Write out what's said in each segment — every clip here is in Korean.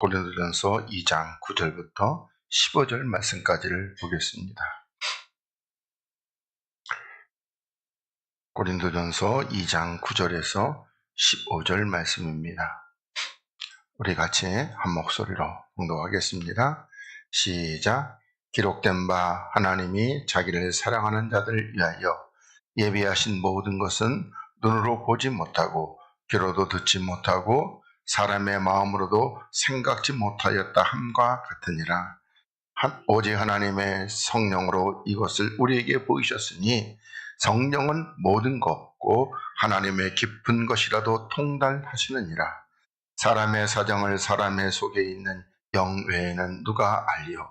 고린도전서 2장 9절부터 15절 말씀까지를 보겠습니다. 고린도전서 2장 9절에서 15절 말씀입니다. 우리 같이 한 목소리로 봉독하겠습니다. 시작. 기록된 바 하나님이 자기를 사랑하는 자들을 위하여 예비하신 모든 것은 눈으로 보지 못하고 귀로도 듣지 못하고 사람의 마음으로도 생각지 못하였다 함과 같으니라. 오직 하나님의 성령으로 이것을 우리에게 보이셨으니 성령은 모든 것고 하나님의 깊은 것이라도 통달하시느니라. 사람의 사정을 사람의 속에 있는 영 외에는 누가 알리요?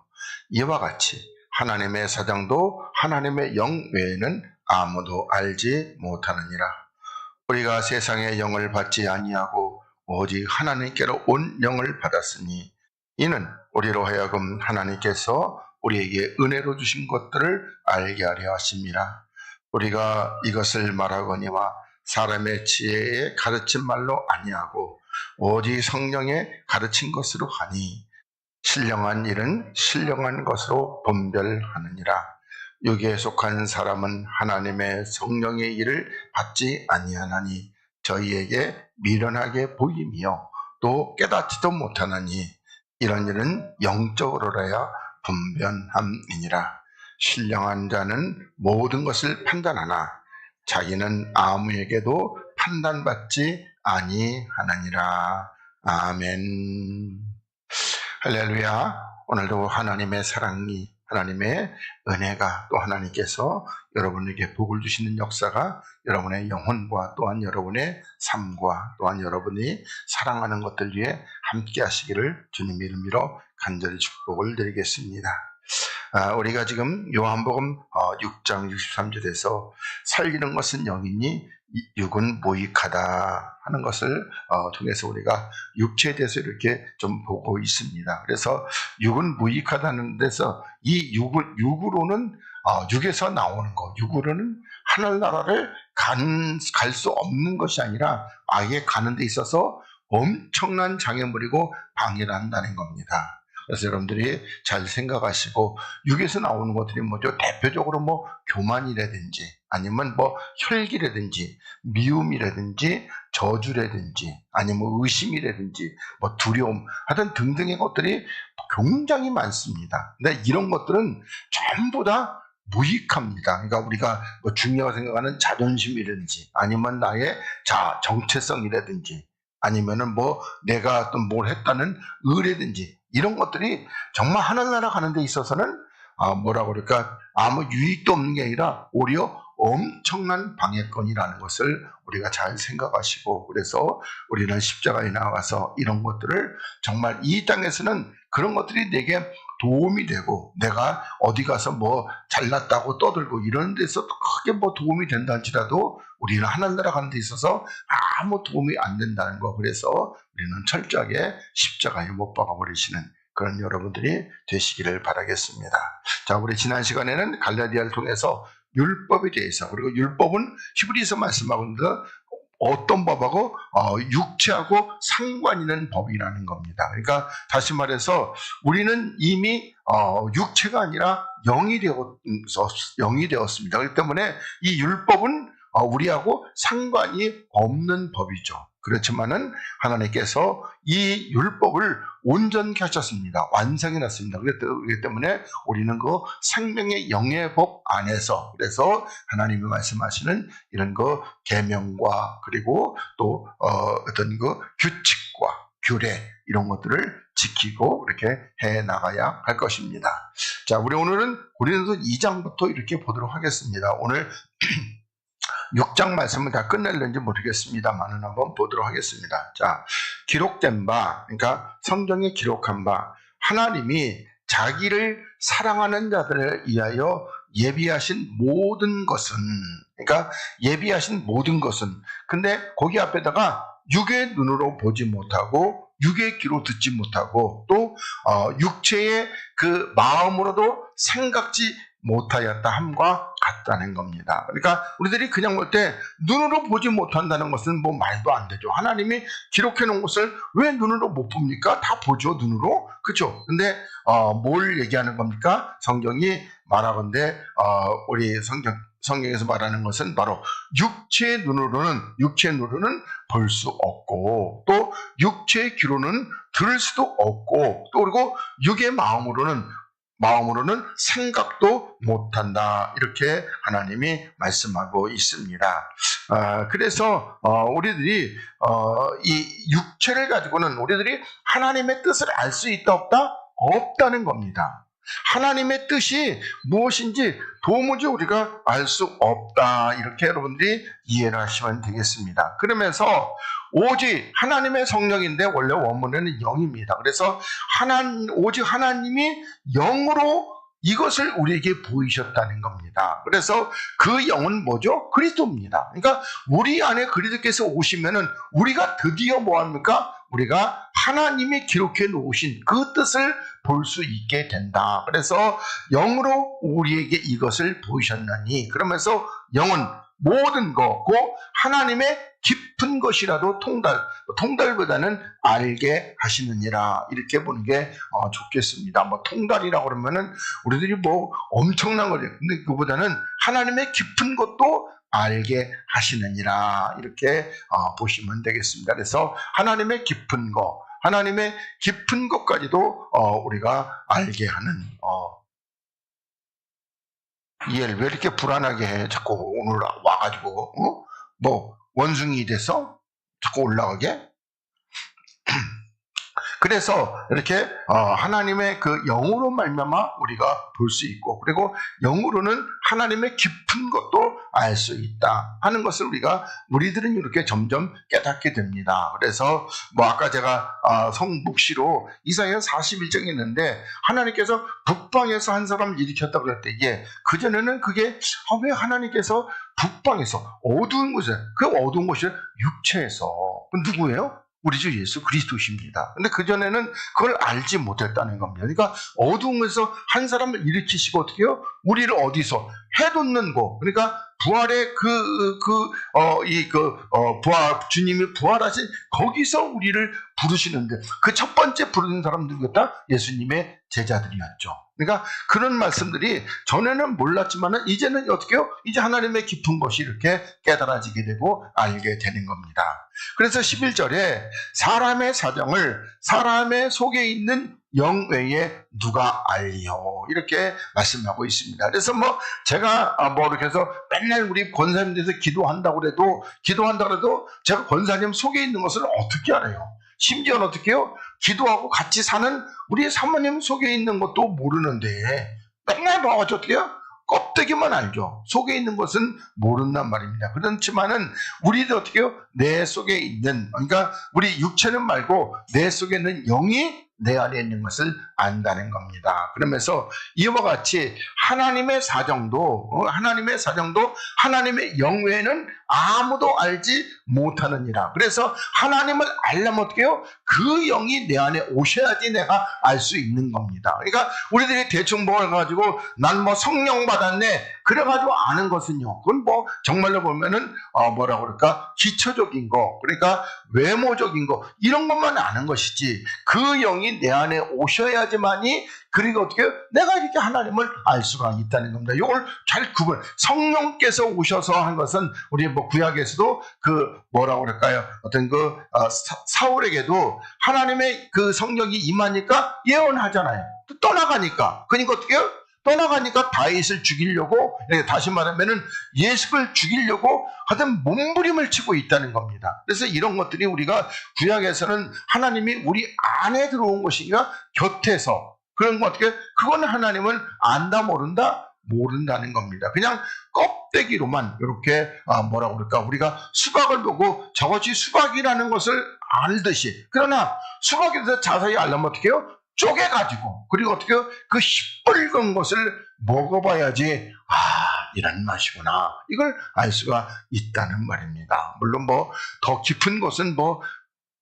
이와 같이 하나님의 사정도 하나님의 영 외에는 아무도 알지 못하느니라. 우리가 세상의 영을 받지 아니하고 오직 하나님께로 온 영을 받았으니 이는 우리로 하여금 하나님께서 우리에게 은혜로 주신 것들을 알게 하려 하심이라. 우리가 이것을 말하거니와 사람의 지혜에 가르친 말로 아니하고 오직 성령의 가르친 것으로 하니 신령한 일은 신령한 것으로 분별하느니라. 육에 속한 사람은 하나님의 성령의 일을 받지 아니하나니 저희에게 미련하게 보임이요 또 깨닫지도 못하나니 이런 일은 영적으로라야 분변함이니라. 신령한 자는 모든 것을 판단하나 자기는 아무에게도 판단받지 아니하느니라. 아멘. 할렐루야. 오늘도 하나님의 사랑이, 하나님의 은혜가, 또 하나님께서 여러분에게 복을 주시는 역사가 여러분의 영혼과 또한 여러분의 삶과 또한 여러분이 사랑하는 것들 위해 함께 하시기를 주님 이름으로 간절히 축복을 드리겠습니다. 우리가 지금 요한복음 6장 63절에서 살리는 것은 영이니 육은 무익하다 하는 것을 통해서 우리가 육체에 대해서 이렇게 좀 보고 있습니다. 그래서 육은 무익하다는 데서 이 육으로는 육에서 나오는 것, 육으로는 하늘나라를 갈 수 없는 것이 아니라 아예 가는 데 있어서 엄청난 장애물이고 방해를 한다는 겁니다. 그래서 여러분들이 잘 생각하시고 육에서 나오는 것들이 뭐죠? 대표적으로 뭐 교만이라든지 아니면 뭐 혈기라든지 미움이라든지 저주라든지 아니면 뭐 의심이라든지 뭐 두려움 하여튼 등등의 것들이 굉장히 많습니다. 근데 이런 것들은 전부 다 무익합니다. 그러니까 우리가 뭐 중요하게 생각하는 자존심이라든지 아니면 나의 정체성이라든지 아니면은 뭐 내가 어떤 뭘 했다는 의뢰든지 이런 것들이 정말 하늘나라 가는 데 있어서는 뭐라고 그럴까 아무 유익도 없는 게 아니라 오히려 엄청난 방해건이라는 것을 우리가 잘 생각하시고, 그래서 우리는 십자가에 나가서 이런 것들을 정말 이 땅에서는 그런 것들이 내게 도움이 되고 내가 어디 가서 뭐 잘났다고 떠들고 이런 데서 크게 뭐 도움이 된다 할지라도 우리는 하늘나라 가는 데 있어서 아무 도움이 안 된다는 거. 그래서 우리는 철저하게 십자가에 못 박아버리시는 그런 여러분들이 되시기를 바라겠습니다. 자, 우리 지난 시간에는 갈라디아를 통해서 율법에 대해서, 그리고 율법은 히브리서 말씀하고 있는데 어떤 법하고 육체하고 상관 있는 법이라는 겁니다. 그러니까 다시 말해서 우리는 이미 육체가 아니라 영이 되었습니다. 그렇기 때문에 이 율법은 우리하고 상관이 없는 법이죠. 그렇지만은 하나님께서 이 율법을 온전케 하셨습니다. 완성해 놨습니다. 그렇기 때문에 우리는 그 생명의 영의 법 안에서, 그래서 하나님이 말씀하시는 이런 그 계명과 그리고 또 어떤 그 규칙과 규례 이런 것들을 지키고 이렇게 해 나가야 할 것입니다. 자, 우리 오늘은 고린도서 2장부터 이렇게 보도록 하겠습니다. 오늘 6장 말씀을 다 끝낼는지 모르겠습니다만은 한번 보도록 하겠습니다. 자, 기록된 바, 그러니까 성경에 기록한 바, 하나님이 자기를 사랑하는 자들을 위하여 예비하신 모든 것은, 그러니까 예비하신 모든 것은, 근데 거기 앞에다가 육의 눈으로 보지 못하고 육의 귀로 듣지 못하고 또 육체의 그 마음으로도 생각지 못하였다 함과 같다는 겁니다. 그러니까 우리들이 그냥 볼 때 눈으로 보지 못한다는 것은 뭐 말도 안 되죠. 하나님이 기록해 놓은 것을 왜 눈으로 못 봅니까? 다 보죠, 눈으로. 그렇죠? 근데 뭘 얘기하는 겁니까? 성경이 말하건대 우리 성경에서 말하는 것은 바로 육체의 눈으로는 볼 수 없고, 또 육체의 귀로는 들을 수도 없고, 또 그리고 육의 마음으로는 생각도 못한다. 이렇게 하나님이 말씀하고 있습니다. 그래서 우리들이 이 육체를 가지고는 우리들이 하나님의 뜻을 알 수 있다 없다? 없다는 겁니다. 하나님의 뜻이 무엇인지 도무지 우리가 알 수 없다. 이렇게 여러분들이 이해를 하시면 되겠습니다. 그러면서 오직 하나님의 성령인데 원래 원문에는 영입니다. 그래서 오직 하나님이 영으로 이것을 우리에게 보이셨다는 겁니다. 그래서 그 영은 뭐죠? 그리스도입니다. 그러니까 우리 안에 그리스도께서 오시면은 우리가 드디어 뭐합니까? 우리가 하나님이 기록해 놓으신 그 뜻을 볼 수 있게 된다. 그래서 영으로 우리에게 이것을 보이셨나니, 그러면서 영은 모든 거고 하나님의 깊은 것이라도 통달보다는 알게 하시느니라. 이렇게 보는 게 좋겠습니다. 뭐 통달이라고 그러면은 우리들이 뭐 엄청난 거죠. 근데 그보다는 하나님의 깊은 것도 알게 하시느니라. 이렇게 보시면 되겠습니다. 그래서 하나님의 깊은 것까지도 우리가 알게 하는, 이해를 왜 이렇게 불안하게 해? 자꾸 오늘 와가지고 뭐 원숭이 돼서 자꾸 올라가게? 그래서 이렇게 하나님의 그 영으로 말미암아 우리가 볼 수 있고, 그리고 영으로는 하나님의 깊은 것도 알 수 있다 하는 것을 우리들은 이렇게 점점 깨닫게 됩니다. 그래서 뭐 아까 제가 성묵시로 이사야 41장에 있는데 하나님께서 북방에서 한 사람을 일으켰다고 그랬대. 그전에는 그게 왜 하나님께서 북방에서 어두운 곳에, 그 어두운 곳이 육체에서, 누구예요? 우리 주 예수 그리스도십니다. 근데 그전에는 그걸 알지 못했다는 겁니다. 그러니까 어두운 곳에서 한 사람을 일으키시고 어떻게 해요? 우리를 어디서 해돋는 곳, 그러니까 부활의 주님이 부활하신 거기서 우리를 부르시는데, 그 첫 번째 부르는 사람 누구였다? 예수님의 제자들이었죠. 그러니까 그런 말씀들이 전에는 몰랐지만은 이제는 어떻게 해요? 이제 하나님의 깊은 것이 이렇게 깨달아지게 되고 알게 되는 겁니다. 그래서 11절에 사람의 사정을 사람의 속에 있는 영 외에 누가 알리요? 이렇게 말씀하고 있습니다. 그래서 뭐 제가 이렇게 해서 맨날 우리 권사님들에서 기도한다고 그래도 제가 권사님 속에 있는 것을 어떻게 알아요? 심지어는 어떻게 해요? 기도하고 같이 사는 우리 사모님 속에 있는 것도 모르는데 맨날 봐가지고 어떻게 해요? 껍데기만 알죠. 속에 있는 것은 모른단 말입니다. 그렇지만은 우리도 어떻게 해요? 내 속에 있는, 그러니까 우리 육체는 말고 내 속에 있는 영이 내 안에 있는 것을 안다는 겁니다. 그러면서 이와 같이 하나님의 사정도 하나님의 영 외에는 아무도 알지 못하느니라. 그래서 하나님을 알려면 어떻게 해요? 그 영이 내 안에 오셔야지 내가 알 수 있는 겁니다. 그러니까 우리들이 대충 가지고 난 뭐 성령 받았네 그래가지고 아는 것은요, 그건 뭐 정말로 보면은 뭐라고 그럴까, 기초적인 거, 그러니까 외모적인 거, 이런 것만 아는 것이지, 그 영이 내 안에 오셔야지만이, 그리고 어떻게 해요? 내가 이렇게 하나님을 알 수가 있다는 겁니다. 이걸 잘 성령께서 오셔서 한 것은 우리 뭐 구약에서도 뭐라고 그럴까요? 어떤 사울에게도 하나님의 그 성령이 임하니까 예언하잖아요. 또 떠나가니까. 그러니까 어떻게 해요? 떠나가니까 다윗을 죽이려고, 다시 말하면은 예수를 죽이려고 하여튼 몸부림을 치고 있다는 겁니다. 그래서 이런 것들이 우리가 구약에서는 하나님이 우리 안에 들어온 것이니까 곁에서, 그런 거 어떻게, 그건 하나님을 안다 모른다는 겁니다. 그냥 껍데기로만 이렇게 뭐라고 그럴까, 우리가 수박을 보고 저것이 수박이라는 것을 알듯이, 그러나 수박에 대해서 자세히 알려면 어떻게 해요? 쪼개가지고, 그리고 어떻게 해요? 그 시뻘건 것을 먹어봐야지, 이런 맛이구나, 이걸 알 수가 있다는 말입니다. 물론 뭐 더 깊은 것은 뭐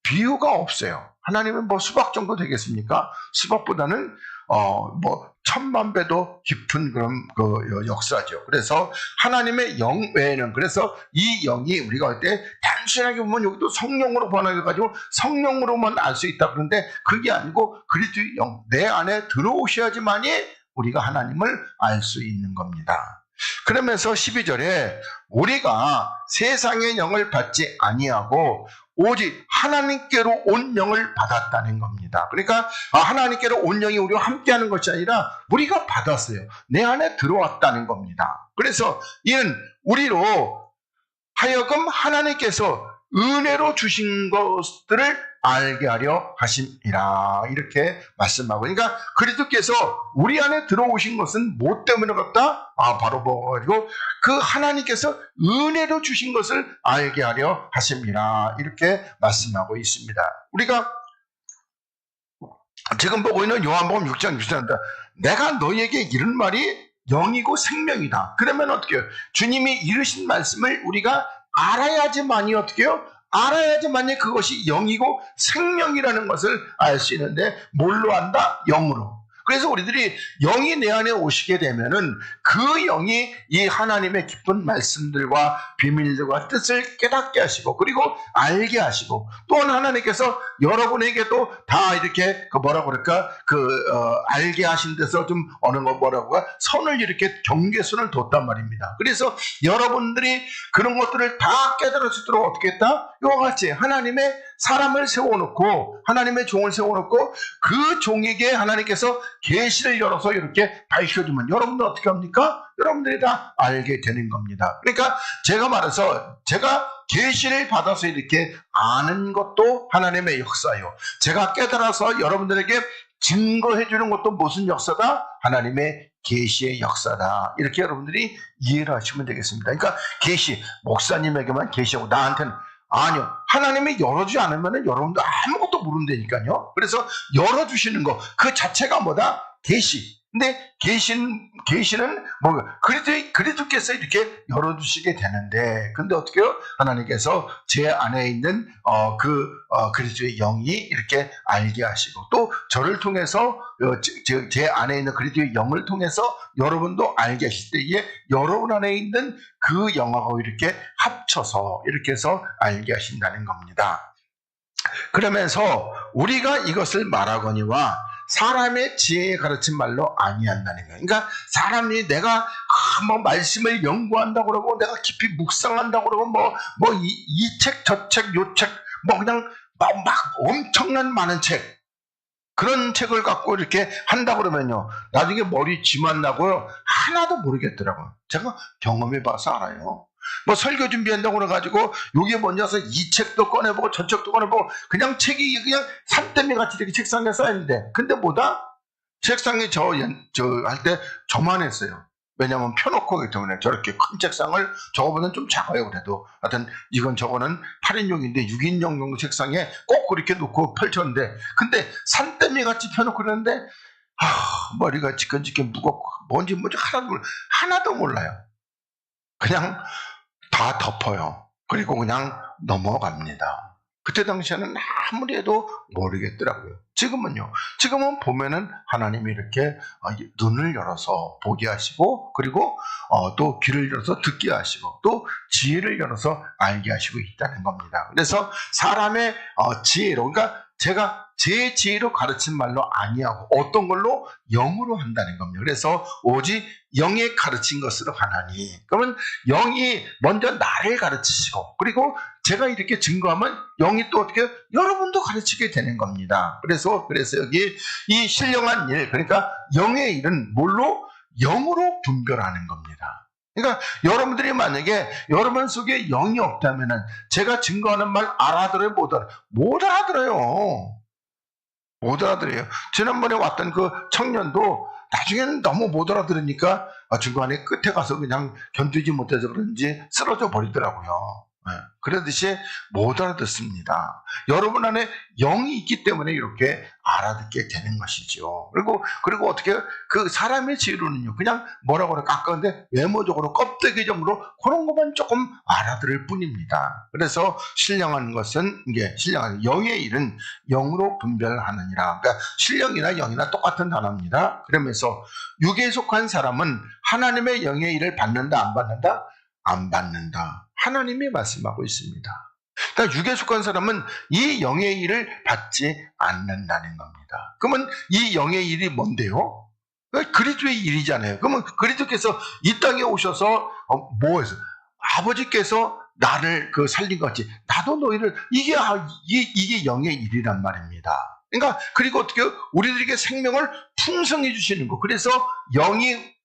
비유가 없어요. 하나님은 뭐 수박 정도 되겠습니까? 수박보다는 뭐 1000만 배도 깊은 그런 그 역사죠. 그래서 하나님의 영 외에는, 그래서 이 영이 우리가 할 때 단순하게 보면 여기도 성령으로 번역해가지고 성령으로만 알 수 있다 그런데 그게 아니고 그리스도의 영, 내 안에 들어오셔야지만이 우리가 하나님을 알 수 있는 겁니다. 그러면서 12절에 우리가 세상의 영을 받지 아니하고 오직 하나님께로 온 영을 받았다는 겁니다. 그러니까 하나님께로 온 영이 우리와 함께하는 것이 아니라 우리가 받았어요. 내 안에 들어왔다는 겁니다. 그래서 이는 우리로 하여금 하나님께서 은혜로 주신 것들을 알게 하려 하심이라, 이렇게 말씀하고, 그러니까 그리스도께서 우리 안에 들어오신 것은 뭐 때문에 그렇다? 바로 뭐가지고 그 하나님께서 은혜로 주신 것을 알게 하려 하심이라, 이렇게 말씀하고 있습니다. 우리가 지금 보고 있는 요한복음 6장 6절입니다. 내가 너희에게 이른 말이 영이고 생명이다. 그러면 어떻게 해요? 주님이 이르신 말씀을 우리가 알아야지만이 어떻게 해요? 알아야지만이 그것이 영이고 생명이라는 것을 알 수 있는데, 뭘로 안다? 영으로. 그래서 우리들이 영이 내 안에 오시게 되면은 그 영이 이 하나님의 깊은 말씀들과 비밀들과 뜻을 깨닫게 하시고, 그리고 알게 하시고, 또한 하나님께서 여러분에게도 다 이렇게 알게 하신 데서 좀 어느 거 선을 이렇게 경계선을 뒀단 말입니다. 그래서 여러분들이 그런 것들을 다 깨달을 수 있도록 어떻게 했다? 이와 같이 하나님의 사람을 세워놓고, 하나님의 종을 세워놓고, 그 종에게 하나님께서 계시를 열어서 이렇게 밝혀주면 여러분들 어떻게 합니까? 여러분들이 다 알게 되는 겁니다. 그러니까 제가 말해서, 제가 계시를 받아서 이렇게 아는 것도 하나님의 역사예요. 제가 깨달아서 여러분들에게 증거해 주는 것도 무슨 역사다? 하나님의 계시의 역사다. 이렇게 여러분들이 이해를 하시면 되겠습니다. 그러니까 계시, 목사님에게만 계시하고 나한테는 아니요. 하나님이 열어주지 않으면 여러분도 아무것도 모른다니까요. 그래서 열어주시는 거, 그 자체가 뭐다? 계시. 근데 계시는 뭐가? 그리스도께서 이렇게 열어주시게 되는데, 근데 어떻게 해요? 하나님께서 제 안에 있는 그리스도의 영이 이렇게 알게 하시고, 또 저를 통해서 제 안에 있는 그리스도의 영을 통해서 여러분도 알게 하실 때에 여러분 안에 있는 그 영하고 이렇게 합쳐서 이렇게 해서 알게 하신다는 겁니다. 그러면서 우리가 이것을 말하거니와 사람의 지혜에 가르친 말로 아니한다는 거예요. 그러니까 사람이 내가 뭐 말씀을 연구한다고 그러고 내가 깊이 묵상한다고 그러고 이 책 저 책 요 책 그냥 막 엄청난 많은 책, 그런 책을 갖고 이렇게 한다고 그러면요, 나중에 머리 쥐만 나고요, 하나도 모르겠더라고요. 제가 경험해 봐서 알아요. 설교 준비한다고 그래가지고 요게 뭔지 해서 이 책도 꺼내보고 저 책도 꺼내보고, 그냥 책이 그냥 산더미 같이 이렇게 책상에 쌓였는데, 근데 뭐다? 책상에 저 할 때 저만 했어요. 왜냐면 펴놓고 하기 때문에. 저렇게 큰 책상을, 저거보다는 좀 작아요. 그래도 하여튼 이건 저거는 8인용인데 6인용 정도 책상에 꼭 그렇게 놓고 펼쳤는데, 근데 산더미 같이 펴놓고 그러는데 머리가 지끈지끈 무겁고 뭔지 하나도 몰라요. 그냥 다 덮어요. 그리고 그냥 넘어갑니다. 그때 당시에는 아무리 해도 모르겠더라고요. 지금은 보면은 하나님이 이렇게 눈을 열어서 보게 하시고, 그리고 또 귀를 열어서 듣게 하시고, 또 지혜를 열어서 알게 하시고 있다는 겁니다. 그래서 사람의 지혜로, 그러니까 제가 제 지혜로 가르친 말로 아니하고 어떤 걸로? 영으로 한다는 겁니다. 그래서 오직 영에 가르친 것으로 하나니, 그러면 영이 먼저 나를 가르치시고, 그리고 제가 이렇게 증거하면 영이 또 어떻게 여러분도 가르치게 되는 겁니다. 그래서 여기 이 신령한 일, 그러니까 영의 일은 뭘로? 영으로 분별하는 겁니다. 그러니까 여러분들이 만약에 여러분 속에 영이 없다면은 제가 증거하는 말 알아들어요? 못 알아들어요. 못 알아들어요. 지난번에 왔던 그 청년도 나중에는 너무 못 알아들으니까 중간에 끝에 가서 그냥 견디지 못해서 그런지 쓰러져 버리더라고요. 그러듯이 못 알아듣습니다. 여러분 안에 영이 있기 때문에 이렇게 알아듣게 되는 것이죠. 그리고 어떻게 그 사람의 지혜로는요, 그냥 뭐라고 그럴까, 아까 근데 외모적으로 껍데기적으로 그런 것만 조금 알아들을 뿐입니다. 그래서 신령한 것은 이게 신령한 영의 일은 영으로 분별하느니라. 그러니까 신령이나 영이나 똑같은 단어입니다. 그러면서 육에 속한 사람은 하나님의 영의 일을 받는다, 안 받는다? 안 받는다. 하나님이 말씀하고 있습니다. 그러니까 육에 속한 사람은 이 영의 일을 받지 않는다는 겁니다. 그러면 이 영의 일이 뭔데요? 그리스도의 일이잖아요. 그러면 그리스도께서 이 땅에 오셔서 뭐해서 아버지께서 나를 살린 것 같이 나도 너희를 이게 영의 일이란 말입니다. 그러니까 그리고 어떻게 우리들에게 생명을 풍성해 주시는 거. 그래서 영이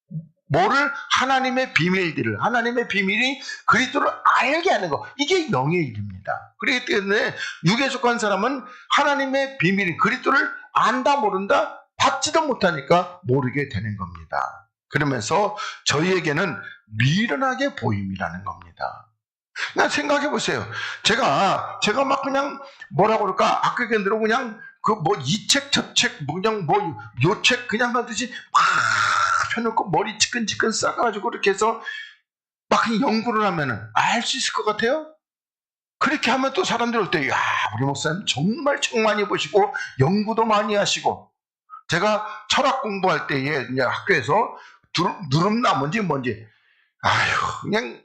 뭐를 하나님의 비밀이 그리스도를 알게 하는 거. 이게 영의 일입니다. 그렇기 때문에 육에 속한 사람은 하나님의 비밀인 그리스도를 안다 모른다 받지도 못하니까 모르게 되는 겁니다. 그러면서 저희에게는 미련하게 보임이라는 겁니다. 그냥 생각해 보세요. 제가 막 그냥 뭐라고 그럴까, 아까 얘기한 대로 그냥 이 책 저 책 그냥 요 책 그냥 하듯이 막 펴놓고 머리 지끈지끈 싸가지고 그렇게 해서 막 연구를 하면은 알 수 있을 것 같아요? 그렇게 하면 또 사람들 올 때, 야, 우리 목사님 정말 책 많이 보시고 연구도 많이 하시고. 제가 철학 공부할 때에 이제 학교에서 누름나무인지 뭔지, 아휴, 그냥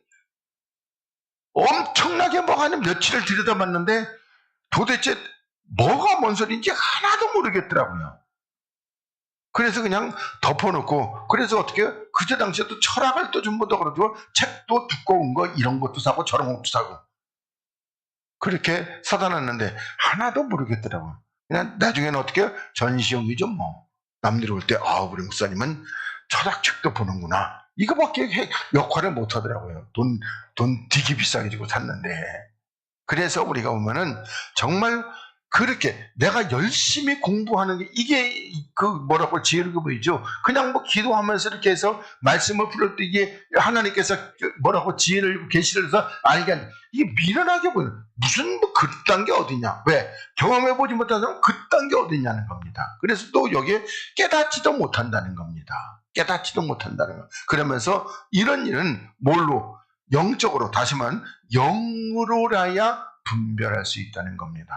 엄청나게 하는 며칠을 들여다봤는데 도대체 뭐가 뭔 소리인지 하나도 모르겠더라고요. 그래서 그냥 덮어놓고, 그래서 어떻게 그때 당시에도 철학을 또 좀 보다 그러고 책도 두꺼운 거 이런 것도 사고 저런 것도 사고 그렇게 사다 놨는데 하나도 모르겠더라고요. 그냥 나중에는 어떻게 전시용이죠 뭐. 남들이 올 때 우리 목사님은 철학책도 보는구나. 이거밖에 역할을 못 하더라고요. 돈 되게 비싸게 주고 샀는데. 그래서 우리가 보면은 정말 그렇게 내가 열심히 공부하는 게 이게 뭐라고 지혜롭게 보이죠. 그냥 기도하면서 이렇게 해서 말씀을 풀을 때 이게 하나님께서 뭐라고 지혜를 계시를 해서 알게 하는, 이게 미련하게 보이는, 무슨 그딴 게 어디냐. 왜? 경험해보지 못한 사람은 그딴 게 어디냐는 겁니다. 그래서 또 여기에 깨닫지도 못한다는 겁니다. 깨닫지도 못한다는 거. 그러면서 이런 일은 뭘로? 영적으로, 다시 말하면 영으로라야 분별할 수 있다는 겁니다.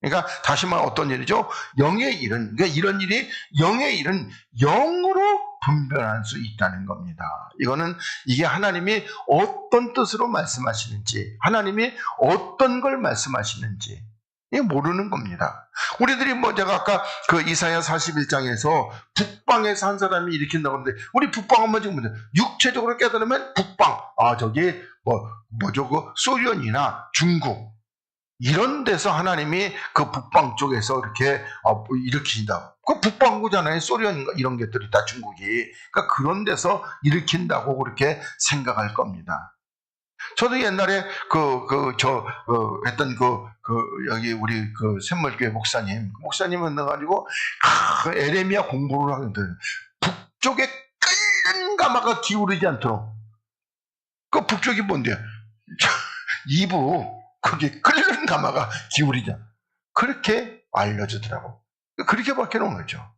그러니까 다시 말하면 어떤 일이죠? 영의 일은, 그러니까 이런 일이, 영의 일은 영으로 분별할 수 있다는 겁니다. 이게 하나님이 어떤 뜻으로 말씀하시는지, 하나님이 어떤 걸 말씀하시는지 이게 모르는 겁니다. 우리들이 제가 아까 이사야 41장에서 북방에서 한 사람이 일으킨다고 하는데, 우리 북방은 지금 육체적으로 깨달으면 북방, 저기 소련이나 중국 이런 데서 하나님이 그 북방 쪽에서 이렇게 일으킨다. 그 북방구잖아요. 소련 이런 것들이 다 중국이. 그러니까 그런 데서 일으킨다고 그렇게 생각할 겁니다. 저도 옛날에 했던 여기 우리 샘물교회 목사님은 나가지고 에레미야 공부를 하는데 북쪽에 끓는 가마가 기울이지 않도록. 그 북쪽이 뭔데요? 이부 거기 끓는 가마가 기울이지 않. 그렇게 알려주더라고. 그렇게 밝혀놓은 거죠.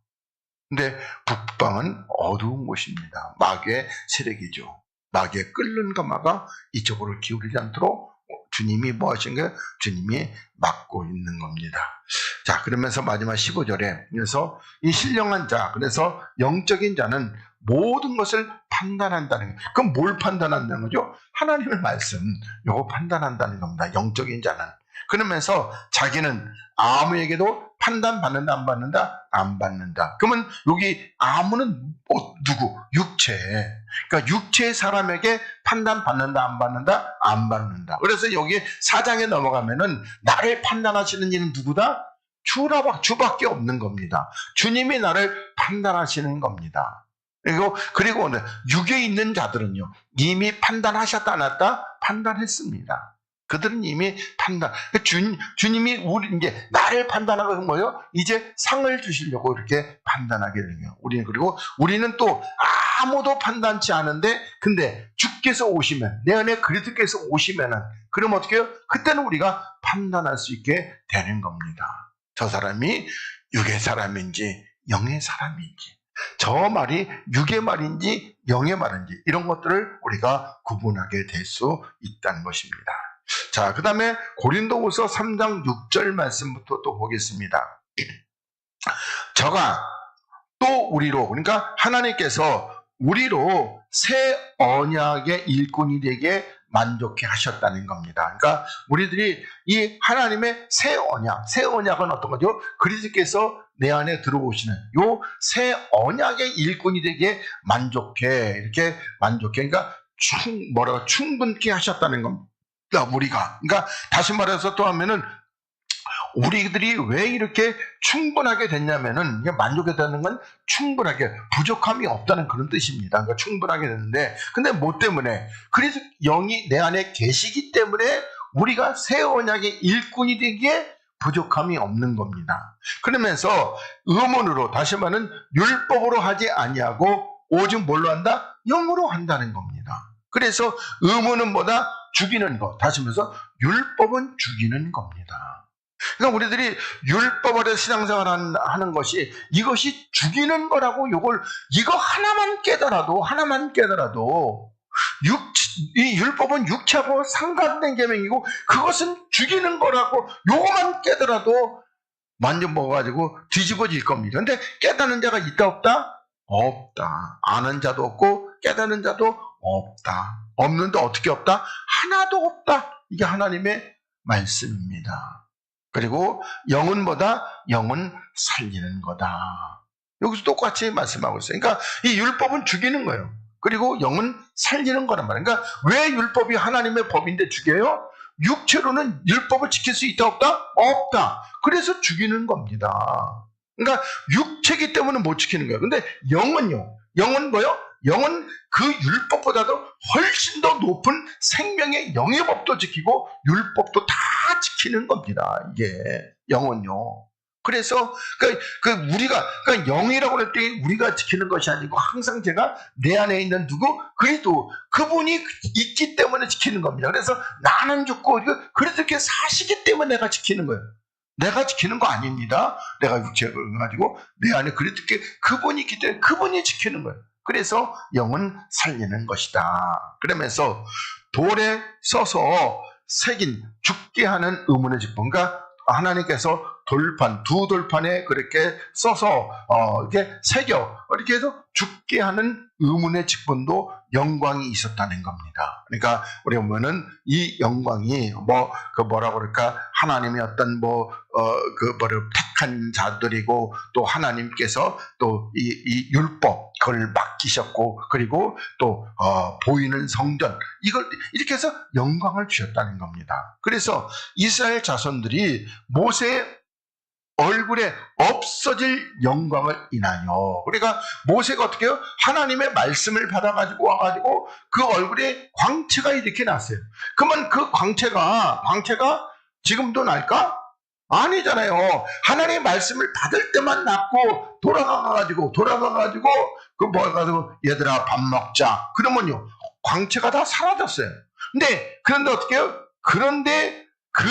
근데 북방은 어두운 곳입니다. 마귀의 세력이죠. 마귀의 끓는 가마가 이쪽으로 기울이지 않도록 주님이 뭐 하신 거예요? 주님이 막고 있는 겁니다. 자, 그러면서 마지막 15절에 그래서 이 신령한 자, 그래서 영적인 자는 모든 것을 판단한다는 거예요. 그럼 뭘 판단한다는 거죠? 하나님의 말씀, 요거 판단한다는 겁니다. 영적인 자는. 그러면서 자기는 아무에게도 판단받는다, 안 받는다? 안 받는다. 그러면 여기 아무는 누구? 육체. 그러니까 육체의 사람에게 판단받는다, 안 받는다? 안 받는다. 그래서 여기 4장에 넘어가면은 나를 판단하시는 이는 누구다? 주밖에 없는 겁니다. 주님이 나를 판단하시는 겁니다. 그리고 육에 있는 자들은요, 이미 판단하셨다 안 했다? 판단했습니다. 그들은 이미 판단, 주님이 우리 이제 나를 판단하고 뭐요? 이제 상을 주시려고 이렇게 판단하게 되는 거예요. 우리는 또 아무도 판단치 않은데, 근데 주께서 오시면, 내 안에 그리스도께서 오시면은, 그럼 어떻게 해요? 그때는 우리가 판단할 수 있게 되는 겁니다. 저 사람이 육의 사람인지 영의 사람인지, 저 말이 육의 말인지 영의 말인지, 이런 것들을 우리가 구분하게 될 수 있다는 것입니다. 자, 그 다음에 고린도후서 3장 6절 말씀부터 또 보겠습니다. 저가 또 우리로, 그러니까 하나님께서 우리로 새 언약의 일꾼이 되게 만족해 하셨다는 겁니다. 그러니까 우리들이 이 하나님의 새 언약은 어떤 거죠? 그리스도께서 내 안에 들어오시는 요 새 언약의 일꾼이 되게 그러니까 충분케 하셨다는 겁니다. 우리가. 그러니까 다시 말해서 또 하면은 우리들이 왜 이렇게 충분하게 됐냐면은, 만족이 되는 건 충분하게, 부족함이 없다는 그런 뜻입니다. 그러니까 충분하게 됐는데, 근데 뭐 때문에? 그래서 영이 내 안에 계시기 때문에 우리가 새 언약의 일꾼이 되기에 부족함이 없는 겁니다. 그러면서 의문으로, 다시 말하면 율법으로 하지 아니하고 오직 뭘로 한다? 영으로 한다는 겁니다. 그래서 의문은 뭐다? 죽이는 것. 다시 말해서 율법은 죽이는 겁니다. 그러니까 우리들이 율법 아래 신앙생활 하는 것이, 이것이 죽이는 거라고, 이거 하나만 깨더라도, 이 율법은 육체하고 상관된 계명이고, 그것은 죽이는 거라고, 요거만 깨더라도, 완전 먹어가지고 뒤집어질 겁니다. 근데 깨닫는 자가 있다, 없다? 없다. 아는 자도 없고, 깨닫는 자도 없다. 없는데 어떻게 없다? 하나도 없다. 이게 하나님의 말씀입니다. 그리고 영은 뭐다? 영은 살리는 거다. 여기서 똑같이 말씀하고 있어요. 그러니까 이 율법은 죽이는 거예요. 그리고 영은 살리는 거란 말이에요. 그러니까 왜 율법이 하나님의 법인데 죽여요? 육체로는 율법을 지킬 수 있다, 없다? 없다. 그래서 죽이는 겁니다. 그러니까 육체이기 때문에 못 지키는 거예요. 근데 영은요? 영은 뭐요? 영은 그 율법보다도 훨씬 더 높은 생명의 영의 법도 지키고 율법도 다 지키는 겁니다. 이게 영은요. 그래서 우리가 영이라고 할 때 우리가 지키는 것이 아니고, 항상 제가 내 안에 있는 그리스도, 그분이 있기 때문에 지키는 겁니다. 그래서 나는 죽고 그래서 이렇게 사시기 때문에 내가 지키는 거예요. 내가 지키는 거 아닙니다. 내가 육체를 가지고 내 안에 그분이 있기 때문에 그분이 지키는 거예요. 그래서 영은 살리는 것이다. 그러면서 돌에 써서 새긴 죽게 하는 의문의 직분, 그러니까 하나님께서 두 돌판에 그렇게 써서 이렇게 새겨 이렇게 해서 죽게 하는 의문의 직분도 영광이 있었다는 겁니다. 그러니까 우리 보면은 이 영광이 뭐라고 그럴까, 하나님의 어떤 택한 자들이고, 또 하나님께서 또 이 율법 그걸 맡기셨고, 그리고 또 보이는 성전, 이걸 이렇게 해서 영광을 주셨다는 겁니다. 그래서 이스라엘 자손들이 모세의 얼굴에 없어질 영광을 인하여, 그러니까 모세가 어떻게 해요? 하나님의 말씀을 받아가지고 와가지고 그 얼굴에 광채가 이렇게 났어요. 그러면 그 광채가 지금도 날까? 아니잖아요. 하나님의 말씀을 받을 때만 났고, 돌아가가지고 얘들아 밥 먹자 그러면요 광채가 다 사라졌어요. 그런데 어떻게 해요? 그런데 그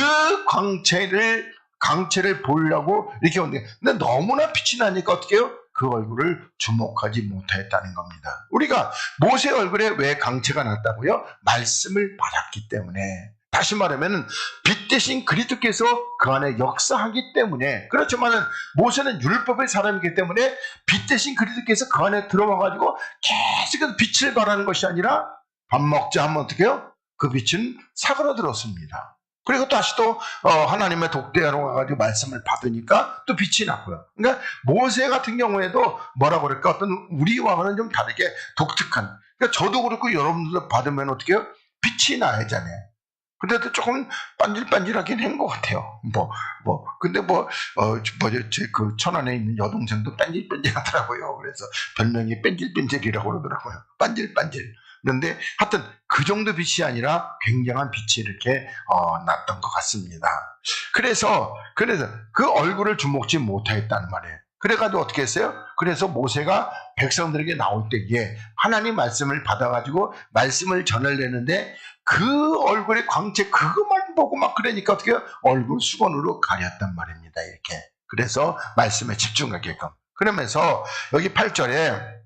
광채를 보려고 이렇게 오는데, 근데 너무나 빛이 나니까 어떻게 해요? 그 얼굴을 주목하지 못했다는 겁니다. 우리가 모세 얼굴에 왜 광채가 났다고요? 말씀을 받았기 때문에. 다시 말하면 빛 대신 그리스도께서 그 안에 역사하기 때문에. 그렇지만은 모세는 율법의 사람이기 때문에 빛 대신 그리스도께서 그 안에 들어와가지고 계속해서 빛을 발하는 것이 아니라, 밥 먹자 하면 어떻게 해요? 그 빛은 사그라들었습니다. 그리고 다시 또 하나님의 독대하러 가가지고 말씀을 받으니까 또 빛이 났고요. 그러니까 모세 같은 경우에도 뭐라고 그럴까, 어떤 우리와는 좀 다르게 독특한, 그러니까 저도 그렇고 여러분들도 받으면 어떻게 해요? 빛이 나야잖아요. 근데도 조금 반질반질하긴 한 것 같아요. 근데 그 천안에 있는 여동생도 반질반질 하더라고요. 그래서 별명이 뺀질뺀질이라고 그러더라고요. 반질반질. 그런데 하여튼 그 정도 빛이 아니라 굉장한 빛이 이렇게 났던 것 같습니다. 그래서 그 얼굴을 주목지 못하였다는 말이에요. 그래가지고 어떻게 했어요? 그래서 모세가 백성들에게 나올 때에 하나님 말씀을 받아가지고 말씀을 전하려는데 그 얼굴의 광채 그것만 보고 막 그러니까 어떻게 해요? 얼굴 수건으로 가렸단 말입니다. 이렇게. 그래서 말씀에 집중하게끔. 그러면서 여기 8절에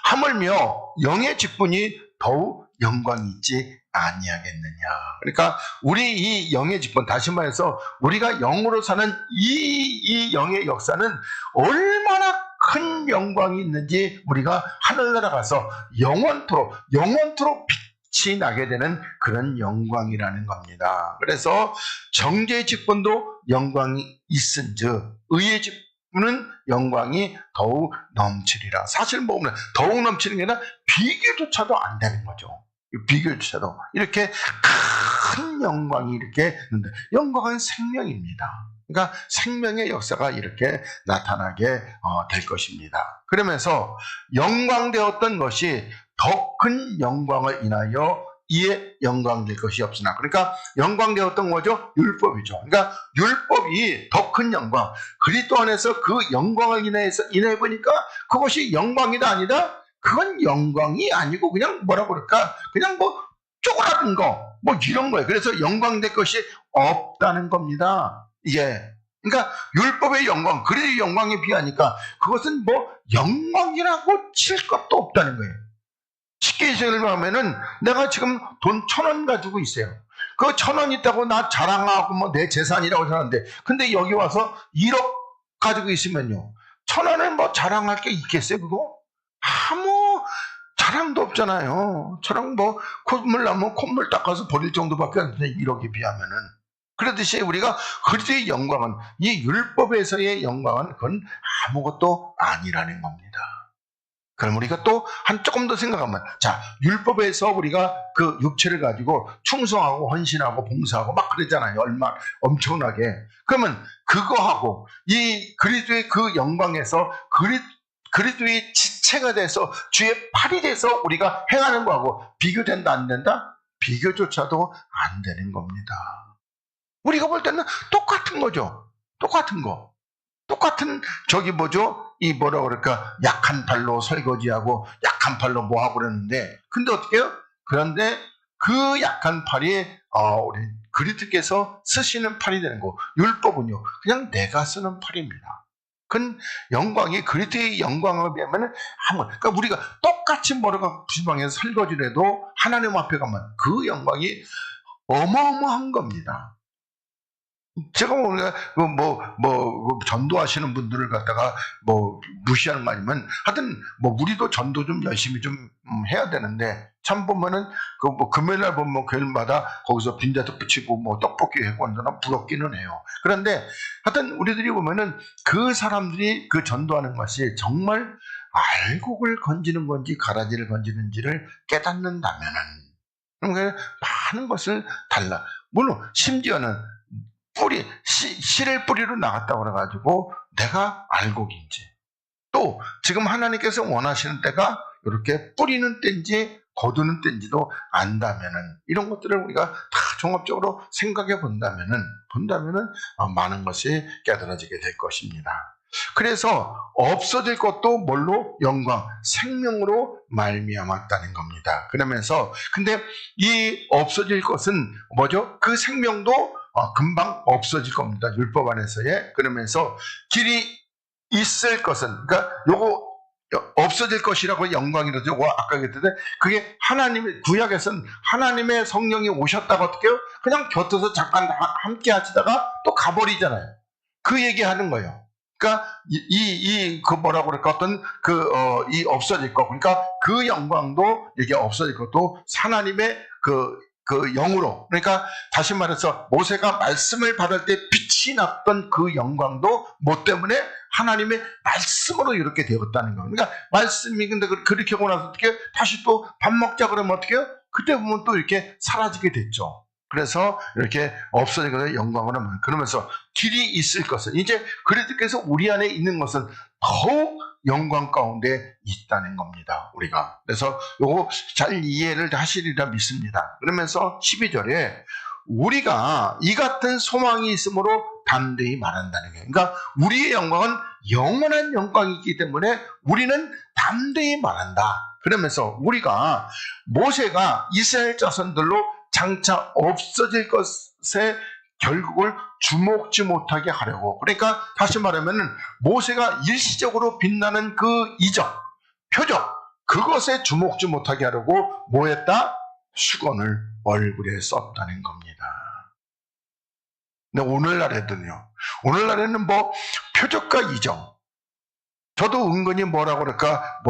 하물며 영의 직분이 더욱 영광이 있지 아니하겠느냐. 그러니까 우리 이 영의 직분, 다시 말해서 우리가 영으로 사는 이 영의 역사는 얼마나 큰 영광이 있는지 우리가 하늘나라 가서 영원토록 빛이 나게 되는 그런 영광이라는 겁니다. 그래서 정죄의 직분도 영광이 있은즉 의의 직분은 영광이 더욱 넘치리라. 사실 보면 더욱 넘치는 게 아니라 비교조차도 안 되는 거죠. 비교조차도 이렇게 큰 영광이 이렇게 있는데 영광은 생명입니다. 그러니까 생명의 역사가 이렇게 나타나게 될 것입니다. 그러면서 영광되었던 것이 더 큰 영광을 인하여 이에 영광될 것이 없으나, 그러니까 영광되었던 거죠. 율법이죠. 그러니까 율법이 더 큰 영광, 그리스도 안에서 그 영광을 인해 보니까 그것이 영광이다 아니다? 그건 영광이 아니고 그냥 뭐라고 그럴까? 그냥 뭐 쪼그라든 거, 뭐 이런 거예요. 그래서 영광될 것이 없다는 겁니다. 이게. 그러니까 율법의 영광, 그리스도의 영광에 비하니까 그것은 뭐 영광이라고 칠 것도 없다는 거예요. 쉽게 설명하면은 내가 지금 돈 1,000원 가지고 있어요. 그 1,000원 있다고 나 자랑하고 뭐 내 재산이라고 생각하는데, 근데 여기 와서 1억 가지고 있으면요, 1,000원을 뭐 자랑할 게 있겠어요, 그거? 아무 자랑도 없잖아요. 저랑 뭐 콧물 나면 콧물 닦아서 버릴 정도밖에 안 되는데 1억에 비하면은. 그렇듯이 우리가 그리스도의 영광은, 이 율법에서의 영광은 그건 아무것도 아니라는 겁니다. 그럼 우리가 또 조금 더 생각하면, 자, 율법에서 우리가 그 육체를 가지고 충성하고 헌신하고 봉사하고 막 그러잖아요. 얼마 엄청나게. 그러면 그거하고 이 그리스도의 그 영광에서 그리스도의 지체가 돼서 주의 팔이 돼서 우리가 행하는 거하고 비교된다 안 된다? 비교조차도 안 되는 겁니다. 우리가 볼 때는 똑같은 거죠. 똑같은 거. 똑같은 저기 뭐죠? 이 뭐라 그럴까? 약한 팔로 설거지하고 약한 팔로 뭐 하고 그러는데, 근데 어떻게 해요? 그런데 그 약한 팔이 우리 그리스도께서 쓰시는 팔이 되는 거. 율법은요, 그냥 내가 쓰는 팔입니다. 그건 영광이 그리스도의 영광에 비하면 그러니까 우리가 똑같이 뭐라고 부시방에서 설거지를 해도 하나님 앞에 가면 그 영광이 어마어마한 겁니다. 제가 뭐 전도하시는 분들을 갖다가 뭐 무시하는 거 아니면, 하여튼 뭐 우리도 전도 좀 열심히 좀 해야 되는데, 참 보면은 그 뭐 금요일날 보면 교회마다 거기서 빈자떡 붙이고 뭐 떡볶이 해고 한다나 부럽기는 해요. 그런데 하여튼 우리들이 보면은 그 사람들이 그 전도하는 것이 정말 알곡을 건지는 건지 가라지를 건지는지를 깨닫는다면은, 그러니까 많은 것을 달라. 물론 심지어는 씨를 뿌리로 나갔다고 그래가지고 내가 알곡인지, 또 지금 하나님께서 원하시는 때가 이렇게 뿌리는 때인지 거두는 때인지도 안다면은, 이런 것들을 우리가 다 종합적으로 생각해 본다면은 많은 것이 깨달아지게 될 것입니다. 그래서 없어질 것도 뭘로? 영광, 생명으로 말미암았다는 겁니다. 그러면서 근데 이 없어질 것은 뭐죠? 그 생명도 금방 없어질 겁니다. 율법 안에서의. 그러면서 길이 있을 것은, 그러니까 요거 없어질 것이라고 영광이라죠. 아까 그랬는데 그게 하나님의, 구약에서는 하나님의 성령이 오셨다가 어떻게 해요? 그냥 곁에서 잠깐 함께 하시다가 또 가버리잖아요. 그 얘기하는 거예요. 그러니까 그 뭐라고 그럴까, 어떤 이 없어질 것, 그러니까 그 영광도 이게 없어질 것도 하나님의 그 영으로, 그러니까 다시 말해서 모세가 말씀을 받을 때 빛이 났던 그 영광도 뭐 때문에? 하나님의 말씀으로 이렇게 되었다는 거예요. 그러니까 말씀이, 근데 그렇게 하고 나서 어떻게 다시 또 밥 먹자 그러면 어떻게 해요? 그때 보면 또 이렇게 사라지게 됐죠. 그래서 이렇게 없어지거든요. 영광으로. 그러면서 길이 있을 것은, 이제 그리스도께서 우리 안에 있는 것은 더욱 영광 가운데 있다는 겁니다. 우리가. 그래서 요거 잘 이해를 하시리라 믿습니다. 그러면서 12절에 우리가 이 같은 소망이 있으므로 담대히 말한다는 거예요. 그러니까 우리의 영광은 영원한 영광이기 때문에 우리는 담대히 말한다. 그러면서 우리가 모세가 이스라엘 자손들로 장차 없어질 것에 결국을 주목지 못하게 하려고. 그러니까 다시 말하면 모세가 일시적으로 빛나는 그 이적, 표적, 그것에 주목지 못하게 하려고 뭐 했다? 수건을 얼굴에 썼다는 겁니다. 근데 오늘날에는 뭐 표적과 이적, 저도 은근히 뭐라고 그럴까,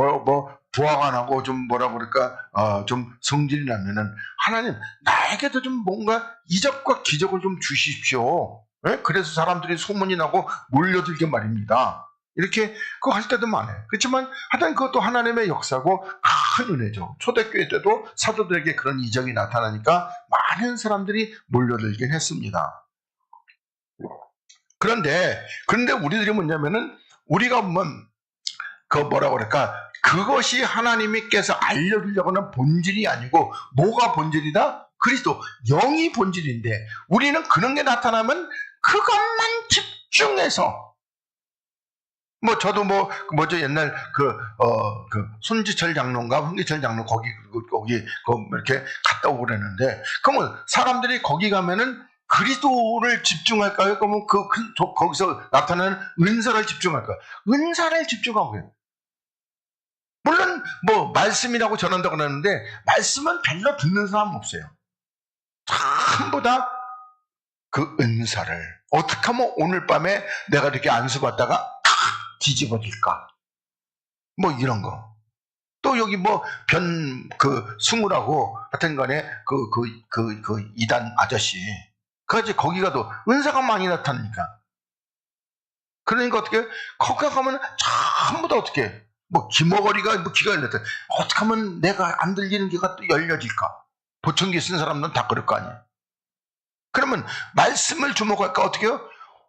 부하가 나고 좀 뭐라고 그럴까, 좀 성질이 나면은 하나님 나에게도 좀 뭔가 이적과 기적을 좀 주십시오. 네? 그래서 사람들이 소문이 나고 몰려들게 말입니다. 이렇게 그거 할 때도 많아요. 그렇지만 하여튼 그것도 하나님의 역사고 큰 은혜죠. 초대교회 때도 사도들에게 그런 이적이 나타나니까 많은 사람들이 몰려들긴 했습니다. 그런데 우리들이 뭐냐면은 우리가 보면 그 뭐라고 그럴까, 그것이 하나님께서 알려주려고 하는 본질이 아니고 뭐가 본질이다? 그리스도, 영이 본질인데 우리는 그런 게 나타나면 그것만 집중해서 저도 옛날 그 손지철 장로인가 홍기철 장로 거기 이렇게 갔다 오고 그랬는데, 그러면 사람들이 거기 가면은 그리스도를 집중할까요? 그러면 거기서 나타나는 은사를 집중할까요? 은사를 집중하고 해요. 물론 말씀이라고 전한다고 그러는데 말씀은 별로 듣는 사람 없어요. 전부 다 그 은사를 어떻게 하면 오늘 밤에 내가 이렇게 안수받다가 뒤집어질까? 이런 거. 또 여기 승우라고 하여튼 간에 이단 아저씨. 거기 가도 은사가 많이 나타나니까. 그러니까 어떻게, 거기 가면 전부 다 어떻게, 귀머거리가 귀가 열렸다. 어떻게 하면 내가 안 들리는 귀가 또 열려질까? 보청기 쓴 사람들은 다 그럴 거 아니에요. 그러면 말씀을 주목할까? 어떻게 해요?